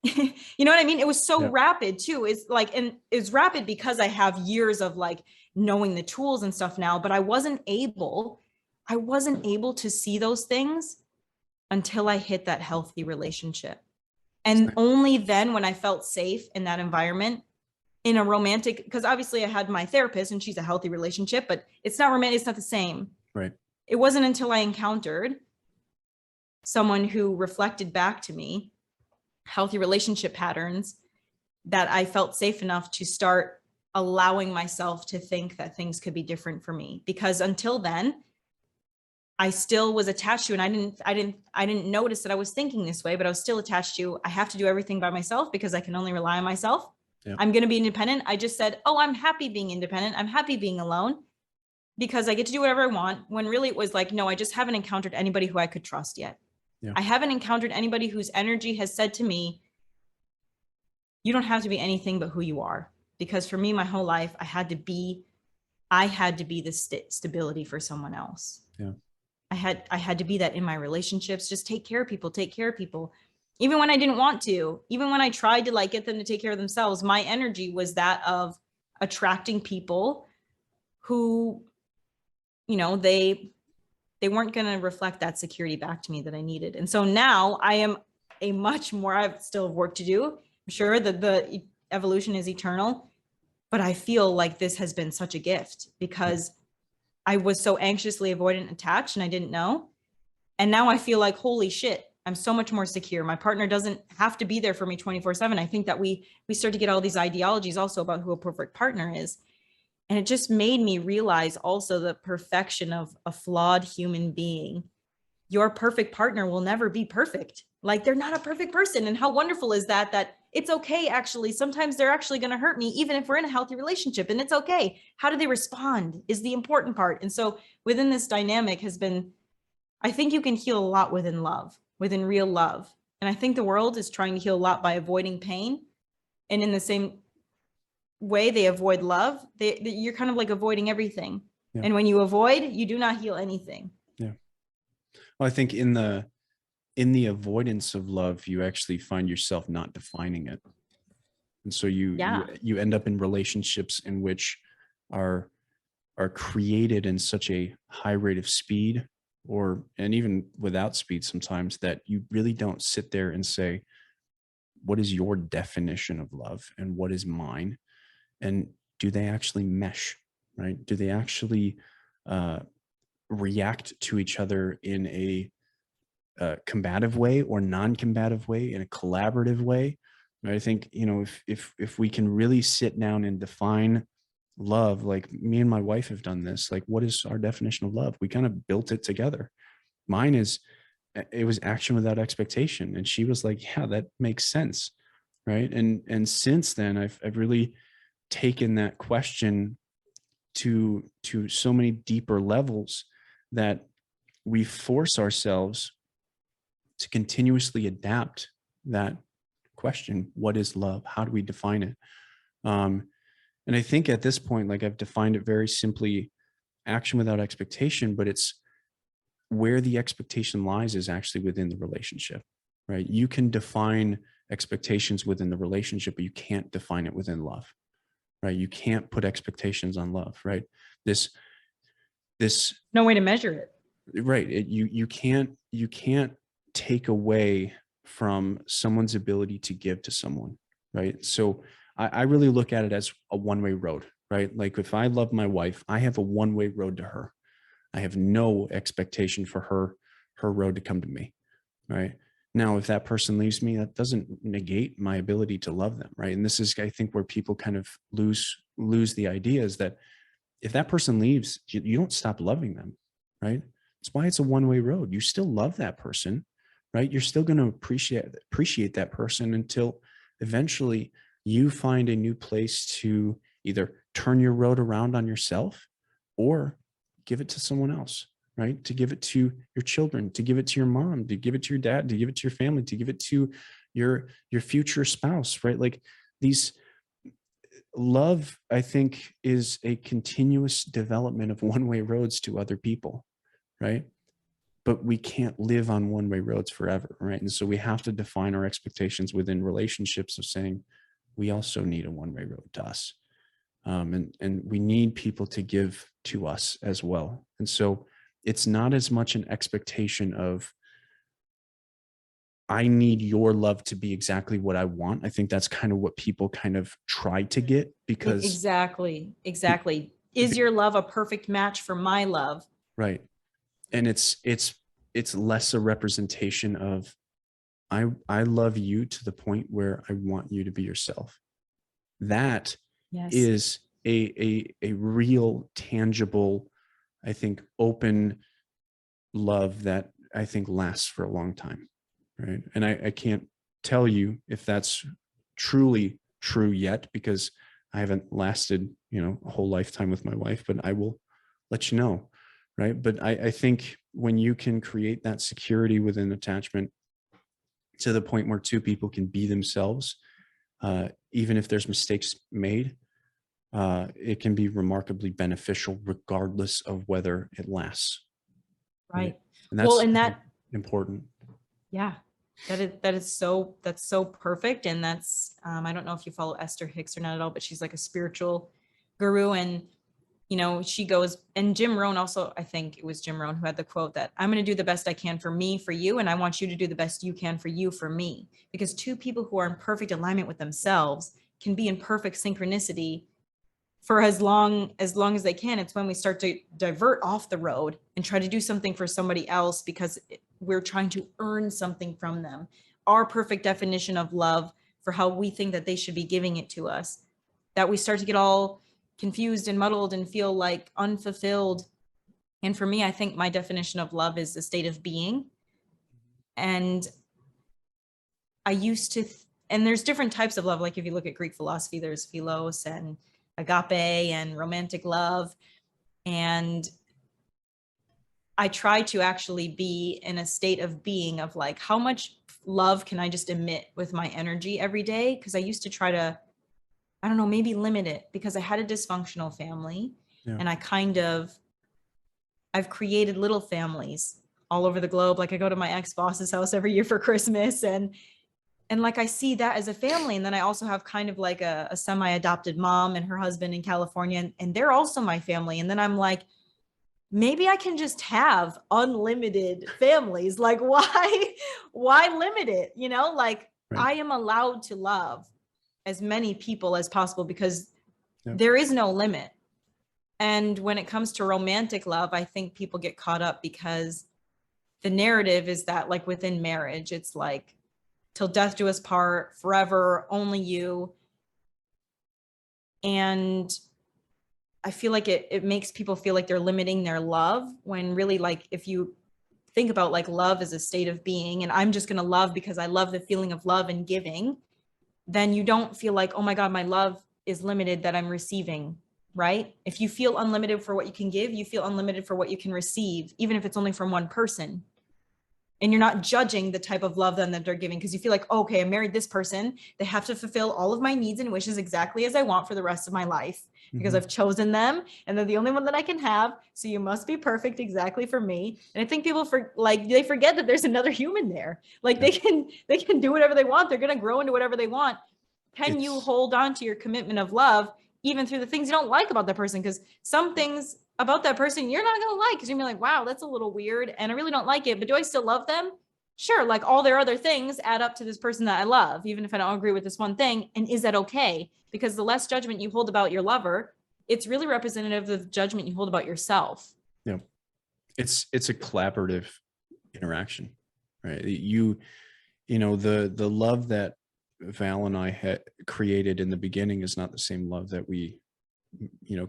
You know what I mean? It was so rapid too. It's like, and it's rapid because I have years of like knowing the tools and stuff now, but I wasn't able to see those things until I hit that healthy relationship. And only then, when I felt safe in that environment, in a romantic, because obviously I had my therapist and she's a healthy relationship, but it's not romantic. It's not the same. Right. It wasn't until I encountered someone who reflected back to me healthy relationship patterns that I felt safe enough to start allowing myself to think that things could be different for me. Because until then, I still was attached to, and I didn't notice that I was thinking this way, but I was still attached to, I have to do everything by myself because I can only rely on myself. Yeah. I'm going to be independent. I just said, oh, I'm happy being independent. I'm happy being alone because I get to do whatever I want, when really it was like, no, I just haven't encountered anybody who I could trust yet. Yeah. I haven't encountered anybody whose energy has said to me, you don't have to be anything but who you are. Because for me, my whole life, I had to be the stability for someone else. Yeah. I had to be that in my relationships. Just take care of people. Even when I didn't want to, even when I tried to like get them to take care of themselves, my energy was that of attracting people who, you know, they weren't going to reflect that security back to me that I needed. And so now I am a much more, I still have work to do. I'm sure that the evolution is eternal, but I feel like this has been such a gift because I was so anxiously avoidant and attached and I didn't know. And now I feel like, holy shit, I'm so much more secure. My partner doesn't have to be there for me 24/7. I think that we start to get all these ideologies also about who a perfect partner is. And it just made me realize also the perfection of a flawed human being. Your perfect partner will never be perfect. Like they're not a perfect person. And how wonderful is that, that it's okay. Actually, sometimes they're actually going to hurt me, even if we're in a healthy relationship, and it's okay. How do they respond is the important part. And so within this dynamic has been, I think you can heal a lot within love, within real love. And I think the world is trying to heal a lot by avoiding pain. And in the same way they avoid love, you're kind of like avoiding everything. Yeah. And when you avoid, you do not heal anything. Yeah. Well, I think in the avoidance of love, you actually find yourself not defining it. And so you end up in relationships in which are created in such a high rate of speed, and even without speed sometimes, that you really don't sit there and say, what is your definition of love and what is mine? And do they actually mesh, right? Do they actually react to each other in a combative way or non-combative way, in a collaborative way? Right? I think, you know, if we can really sit down and define love, like me and my wife have done this, like what is our definition of love? We kind of built it together. Mine is, it was action without expectation. And she was like, yeah, that makes sense. Right. And since then I've really taken that question to so many deeper levels that we force ourselves to continuously adapt that question. What is love? How do we define it? And I think at this point, like I've defined it very simply, action without expectation, but it's where the expectation lies is actually within the relationship, right? You can define expectations within the relationship, but you can't define it within love, right? You can't put expectations on love, right? This no way to measure it, right? You can't take away from someone's ability to give to someone, right? So I really look at it as a one-way road, right? Like if I love my wife, I have a one-way road to her. I have no expectation for her road to come to me, right? Now, if that person leaves me, that doesn't negate my ability to love them, right? And this is, I think, where people kind of lose the idea is that if that person leaves, you don't stop loving them, right? That's why it's a one-way road. You still love that person, right? You're still going to appreciate that person until eventually you find a new place to either turn your road around on yourself or give it to someone else, right? To give it to your children, to give it to your mom, to give it to your dad, to give it to your family, to give it to your future spouse, right? Like these love, I think, is a continuous development of one-way roads to other people, right? But we can't live on one-way roads forever, right? And so we have to define our expectations within relationships of saying, we also need a one-way road to us. And we need people to give to us as well. And so it's not as much an expectation of I need your love to be exactly what I want. I think that's kind of what people kind of try to get, because Exactly. Is your love a perfect match for my love? right. And it's less a representation of I love you to the point where I want you to be yourself. That Yes. is a real tangible, I think, open love that I think lasts for a long time. Right. And I can't tell you if that's truly true yet, because I haven't lasted, a whole lifetime with my wife, but I will let you know. Right. But I think when you can create that security within attachment to the point where two people can be themselves, even if there's mistakes made, it can be remarkably beneficial regardless of whether it lasts. Right. And Well, that's and that, important. yeah, that's so perfect. And that's, I don't know if you follow Esther Hicks or not at all, but she's like a spiritual guru. And, she goes, and Jim Rohn also, I think it was Jim Rohn who had the quote that I'm going to do the best I can for me, for you. And I want you to do the best you can for you, for me, because two people who are in perfect alignment with themselves can be in perfect synchronicity for as long as they can. It's when we start to divert off the road and try to do something for somebody else because we're trying to earn something from them. Our perfect definition of love for how we think that they should be giving it to us, that we start to get all confused and muddled and feel like unfulfilled. And for me, I think my definition of love is a state of being. And I used to, and there's different types of love. Like if you look at Greek philosophy, there's philos and agape and romantic love. And I try to actually be in a state of being of like, how much love can I just emit with my energy every day? Because I used to try to, I don't know, maybe limit it because I had a dysfunctional family. Yeah. And I've created little families all over the globe. Like I go to my ex-boss's house every year for Christmas, and like I see that as a family. And then I also have kind of like a semi-adopted mom and her husband in California, and they're also my family. And then I'm like, maybe I can just have unlimited families. Like why limit it? Like Right. I am allowed to love as many people as possible because Yep. there is no limit. And when it comes to romantic love, I think people get caught up because the narrative is that like within marriage, it's like till death do us part, forever, only you. And I feel like it makes people feel like they're limiting their love when really, like, if you think about like love as a state of being, and I'm just going to love because I love the feeling of love and giving, then you don't feel like, oh my God, my love is limited that I'm receiving, right? If you feel unlimited for what you can give, you feel unlimited for what you can receive, even if it's only from one person. And you're not judging the type of love then that they're giving because you feel like, oh, okay, I married this person. They have to fulfill all of my needs and wishes exactly as I want for the rest of my life because I've chosen them and they're the only one that I can have. So you must be perfect exactly for me. And I think people they forget that there's another human there. Like they can do whatever they want. They're going to grow into whatever they want. Can you hold on to your commitment of love even through the things you don't like about that person? Because some things about that person you're not going to like because you're gonna be like, wow, that's a little weird and I really don't like it, but do I still love them? Sure. Like all their other things add up to this person that I love, even if I don't agree with this one thing. And is that okay? Because the less judgment you hold about your lover, it's really representative of the judgment you hold about yourself. Yeah. It's a collaborative interaction, right? The love that Val and I had created in the beginning is not the same love that we,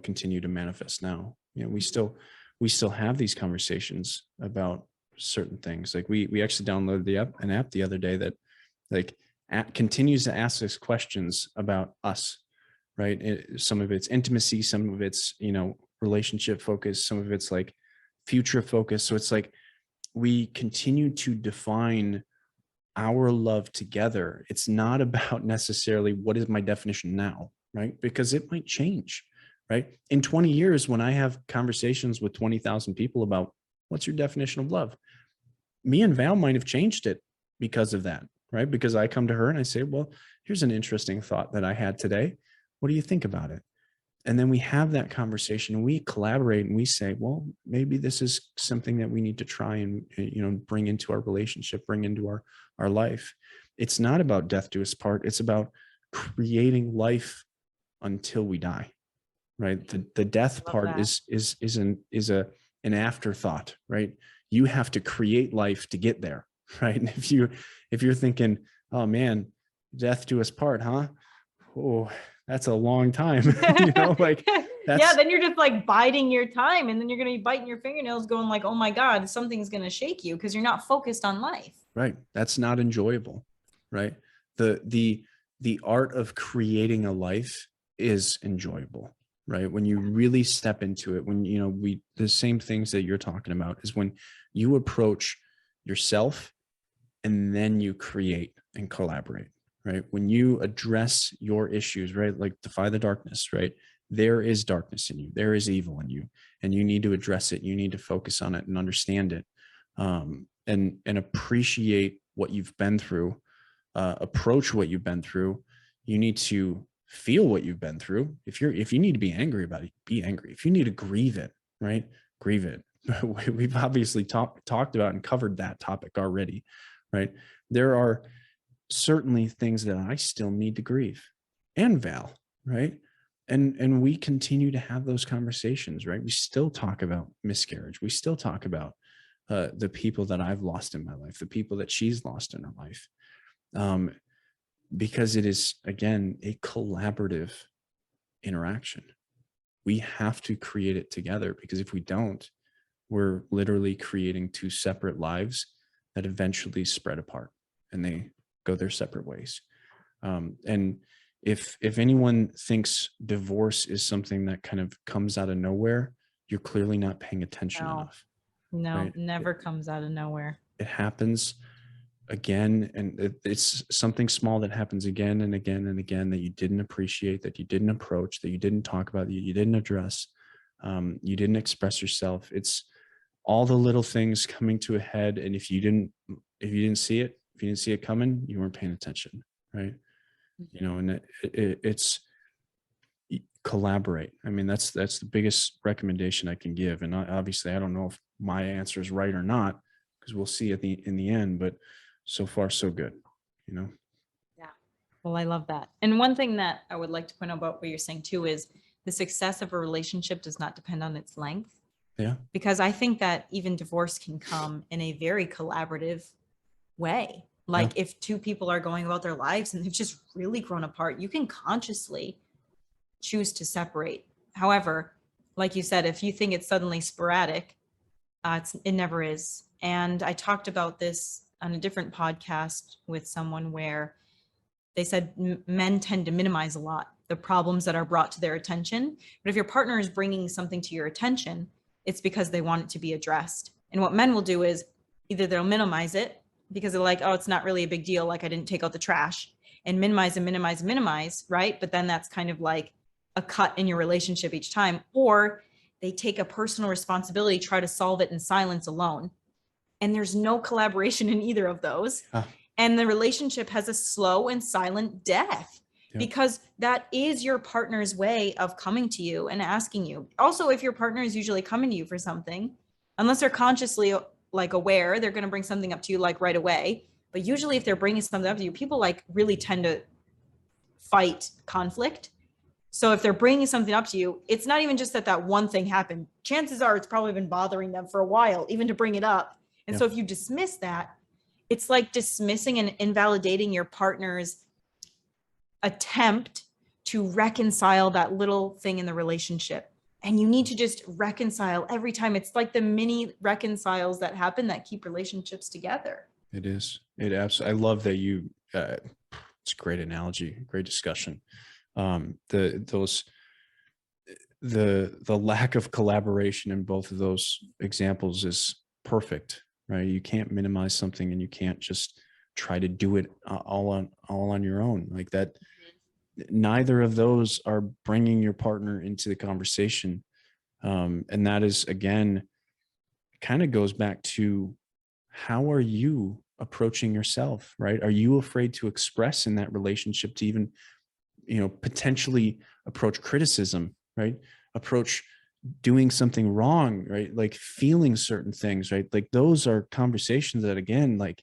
continue to manifest now. We still have these conversations about certain things. Like we actually downloaded an app the other day that like continues to ask us questions about us, right? Some of it's intimacy, some of it's, relationship focus, some of it's like future focus. So it's like we continue to define our love together. It's not about necessarily what is my definition now, right? Because it might change, right? In 20 years, when I have conversations with 20,000 people about what's your definition of love, me and Val might have changed it because of that, right? Because I come to her and I say, well, here's an interesting thought that I had today. What do you think about it? And then we have that conversation and we collaborate and we say, well, maybe this is something that we need to try and, bring into our relationship, bring into our life. It's not about death do us part. It's about creating life until we die, right? The death part is an afterthought, right? You have to create life to get there, right? And if you're thinking, oh man, death do us part, huh? Oh, that's a long time. Yeah, then you're just like biding your time, and then you're going to be biting your fingernails going like, oh my God, something's going to shake you because you're not focused on life. Right. That's not enjoyable. Right. The art of creating a life is enjoyable, right? When you really step into it, when, the same things that you're talking about is when you approach yourself and then you create and collaborate. Right? When you address your issues, right? Like defy the darkness, right? There is darkness in you. There is evil in you, and you need to address it. You need to focus on it and understand it, and appreciate what you've been through, approach what you've been through. You need to feel what you've been through. If you need to be angry about it, be angry. If you need to grieve it, right? Grieve it. We've obviously talked about and covered that topic already, right? There are certainly things that I still need to grieve, and Val, right? And we continue to have those conversations, right? We still talk about miscarriage. We still talk about the people that I've lost in my life, the people that she's lost in her life, because it is, again, a collaborative interaction. We have to create it together, because if we don't, we're literally creating two separate lives that eventually spread apart and they go their separate ways. And if anyone thinks divorce is something that kind of comes out of nowhere, you're clearly not paying attention enough. No, right? Never comes out of nowhere. It happens again, and it's something small that happens again and again and again that you didn't appreciate, that you didn't approach, that you didn't talk about, that you didn't address, you didn't express yourself. It's all the little things coming to a head, and if you didn't see it, if you didn't see it coming, you weren't paying attention, right? And it's collaborate. I mean, that's the biggest recommendation I can give. And obviously, I don't know if my answer is right or not, because we'll see in the end. But so far, so good. Yeah. Well, I love that. And one thing that I would like to point out about what you're saying too is the success of a relationship does not depend on its length. Yeah. Because I think that even divorce can come in a very collaborative way. Like if two people are going about their lives and they've just really grown apart, you can consciously choose to separate. However, like you said, if you think it's suddenly sporadic, it never is. And I talked about this on a different podcast with someone where they said men tend to minimize a lot the problems that are brought to their attention. But if your partner is bringing something to your attention, it's because they want it to be addressed. And what men will do is either they'll minimize it because they're like, oh, it's not really a big deal. Like I didn't take out the trash, and minimize and minimize and minimize. Right. But then that's kind of like a cut in your relationship each time. Or they take a personal responsibility, try to solve it in silence alone. And there's no collaboration in either of those. And the relationship has a slow and silent death. Because that is your partner's way of coming to you and asking you. Also, if your partner is usually coming to you for something, unless they're consciously like aware, they're going to bring something up to you like right away. But usually if they're bringing something up to you, people like really tend to fight conflict. So if they're bringing something up to you, it's not even just that one thing happened. Chances are it's probably been bothering them for a while, even to bring it up. And so if you dismiss that, it's like dismissing and invalidating your partner's attempt to reconcile that little thing in the relationship. And you need to just reconcile every time. It's like the mini reconciles that happen that keep relationships together. It is. It absolutely. I love that you, it's a great analogy, great discussion. The lack of collaboration in both of those examples is perfect, right? You can't minimize something and you can't just try to do it all on your own like that. Neither of those are bringing your partner into the conversation. And that is, again, kind of goes back to how are you approaching yourself, right? Are you afraid to express in that relationship, to even, potentially approach criticism right? Approach doing something wrong, right? Like feeling certain things, right? Like those are conversations that, again, like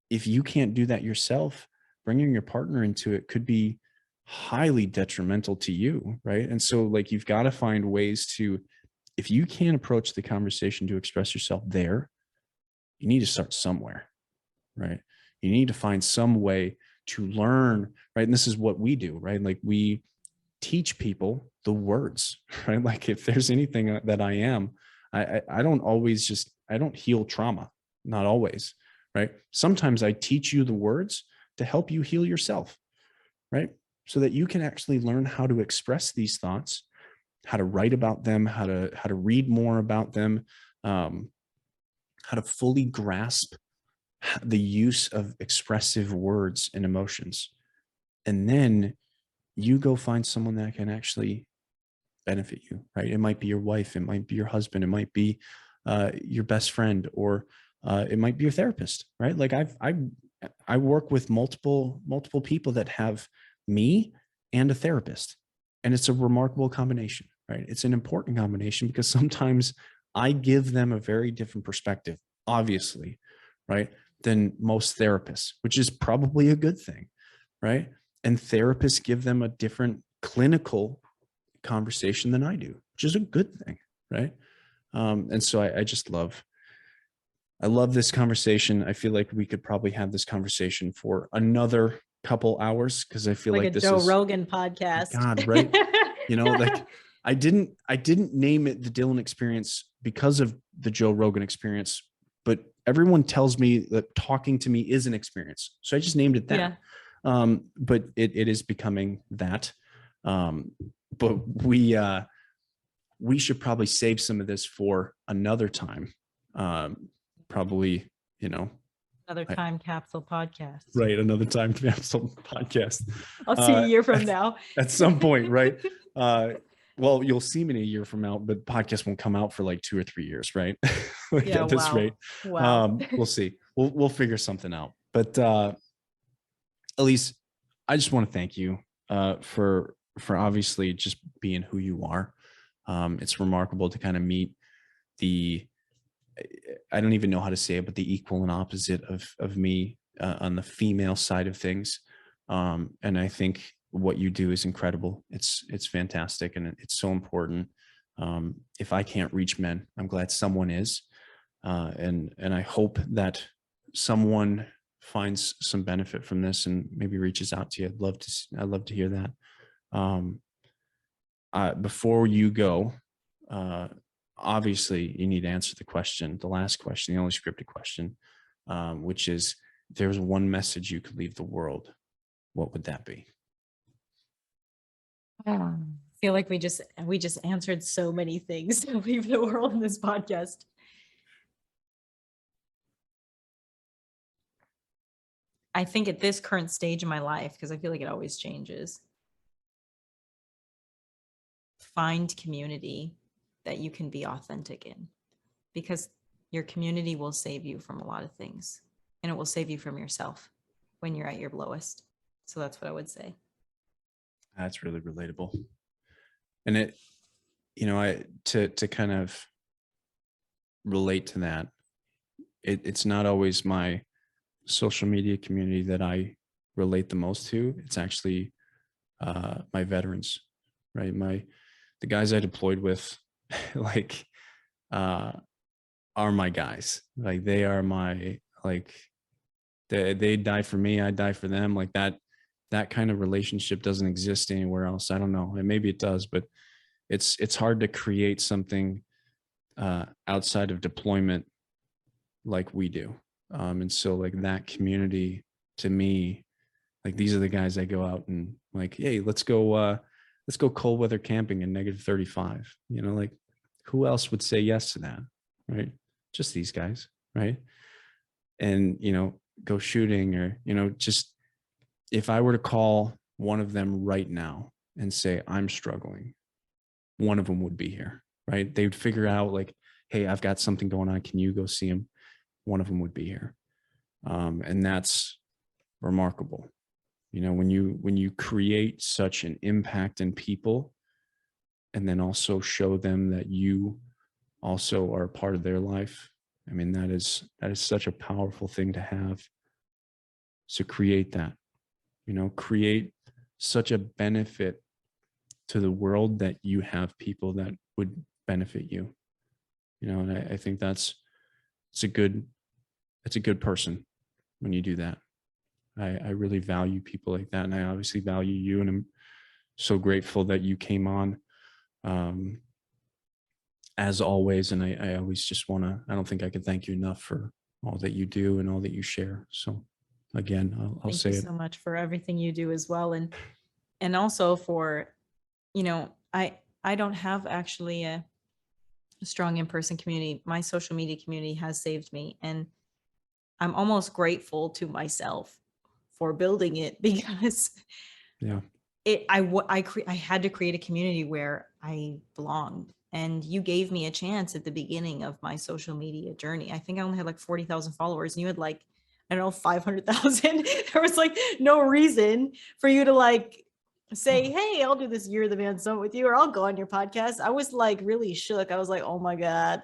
if you can't do that yourself, bringing your partner into it could be highly detrimental to you, right? And so like you've got to find ways to, if you can't approach the conversation to express yourself there, you need to start somewhere, right? You need to find some way to learn, right? And this is what we do, right? Like we teach people the words, right? Like if there's anything that I am, I don't always just, I don't heal trauma, not always, right? Sometimes I teach you the words to help you heal yourself, right? So that you can actually learn how to express these thoughts, how to write about them, how to read more about them, how to fully grasp the use of expressive words and emotions. And then you go find someone that can actually benefit you, right? It might be your wife, it might be your husband, it might be your best friend, or it might be your therapist, right? Like I work with multiple people that have me and a therapist, and it's a remarkable combination, right? It's an important combination because sometimes I give them a very different perspective, obviously, right, than most therapists, which is probably a good thing, right? And therapists give them a different clinical conversation than I do, which is a good thing, right? And so I just I love this conversation. I feel like we could probably have this conversation for another couple hours because I feel Like like a this Joe is, Rogan my podcast. God, right? You know, like I didn't name it the Dylan experience because of the Joe Rogan experience, but everyone tells me that talking to me is an experience. So I just named it that. Yeah. But it is becoming that. But we should probably save some of this for another time. Probably, you know, Another time capsule podcast. right, another time capsule podcast. I'll see you a year from now. At some point, right? Well, you'll see me in a year from now, but podcast won't come out for like 2 or 3 years, right? Like Yeah, at this wow. rate. Wow. We'll see. We'll figure something out. But Elise, I just want to thank you for obviously just being who you are. It's remarkable to kind of meet the, I don't even know how to say it, but the equal and opposite of me on the female side of things. And I think what you do is incredible. It's fantastic, and it's so important. If I can't reach men, I'm glad someone is, and I hope that someone finds some benefit from this and maybe reaches out to you. I'd love to hear that. Before you go, obviously you need to answer the question, the last question, the only scripted question, which is, if there was one message you could leave the world, what would that be? I feel like we just answered so many things to leave the world in this podcast. I think at this current stage in my life, because I feel like it always changes, find community that you can be authentic in, because your community will save you from a lot of things, and it will save you from yourself when you're at your lowest. So that's what I would say. That's really relatable. And it, you know, to kind of relate to that, it's not always my social media community that I relate the most to. It's actually my veterans, right? The guys I deployed with, like, are my guys. Like they are my, like, they die for me, I die for them. Like that kind of relationship doesn't exist anywhere else. I don't know, and maybe it does, but it's hard to create something outside of deployment like we do. And so like that community, to me, like these are the guys I go out and like, hey, let's go cold weather camping in -35. You know, like who else would say yes to that, right? Just these guys, right? And you know, go shooting, or you know, just if I were to call one of them right now and say I'm struggling, one of them would be here, right? They would figure out like, hey, I've got something going on, can you go see him? One of them would be here. And that's remarkable. You know, when you create such an impact in people, and then also show them that you also are a part of their life. I mean, that is such a powerful thing to have. So create that, create such a benefit to the world that you have people that would benefit you, and I think it's a good person when you do that. I really value people like that. And I obviously value you, and I'm so grateful that you came on, as always. And I always just I don't think I can thank you enough for all that you do and all that you share. So again, I'll say it. Thank you so much for everything you do as well. And also for, I don't have actually a strong in-person community. My social media community has saved me, and I'm almost grateful to myself for building it, because Yeah. I had to create a community where I belonged. And you gave me a chance at the beginning of my social media journey. I think I only had like 40,000 followers, and you had like, I don't know, 500,000. There was like no reason for you to like say, hey, I'll do this Year of the Man Summit with you, or I'll go on your podcast. I was like really shook. I was like, oh my God,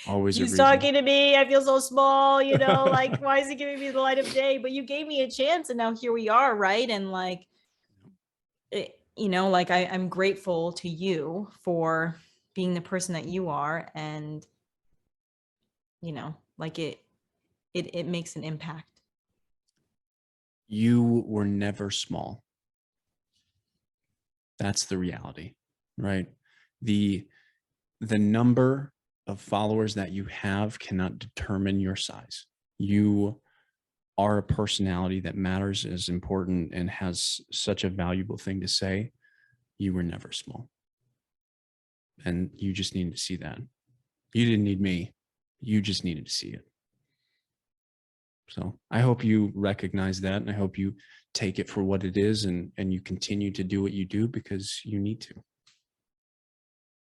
Always he's talking to me. I feel so small, like, why is he giving me the light of day? But you gave me a chance, and now here we are, right? And like, like I'm grateful to you for being the person that you are, and like it makes an impact. You were never small. That's the reality, right? The number of followers that you have cannot determine your size. You are a personality that matters, is important, and has such a valuable thing to say. You were never small. And you just needed to see that. You didn't need me. You just needed to see it. So I hope you recognize that, and I hope you take it for what it is, and you continue to do what you do, because you need to.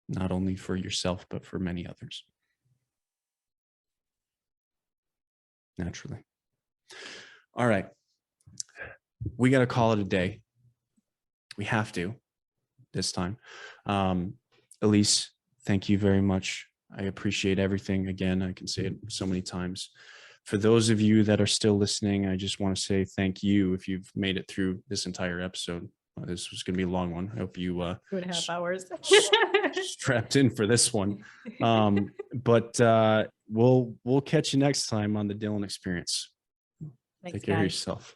Not only for yourself, but for many others. Naturally. All right. We got to call it a day. We have to this time. Elise, thank you very much. I appreciate everything. Again, I can say it so many times. For those of you that are still listening, I just want to say thank you if you've made it through this entire episode. This was going to be a long one. I hope you 2.5 hours strapped in for this one. But we'll catch you next time on the Dylan Experience. Thanks, Take care of guys. yourself.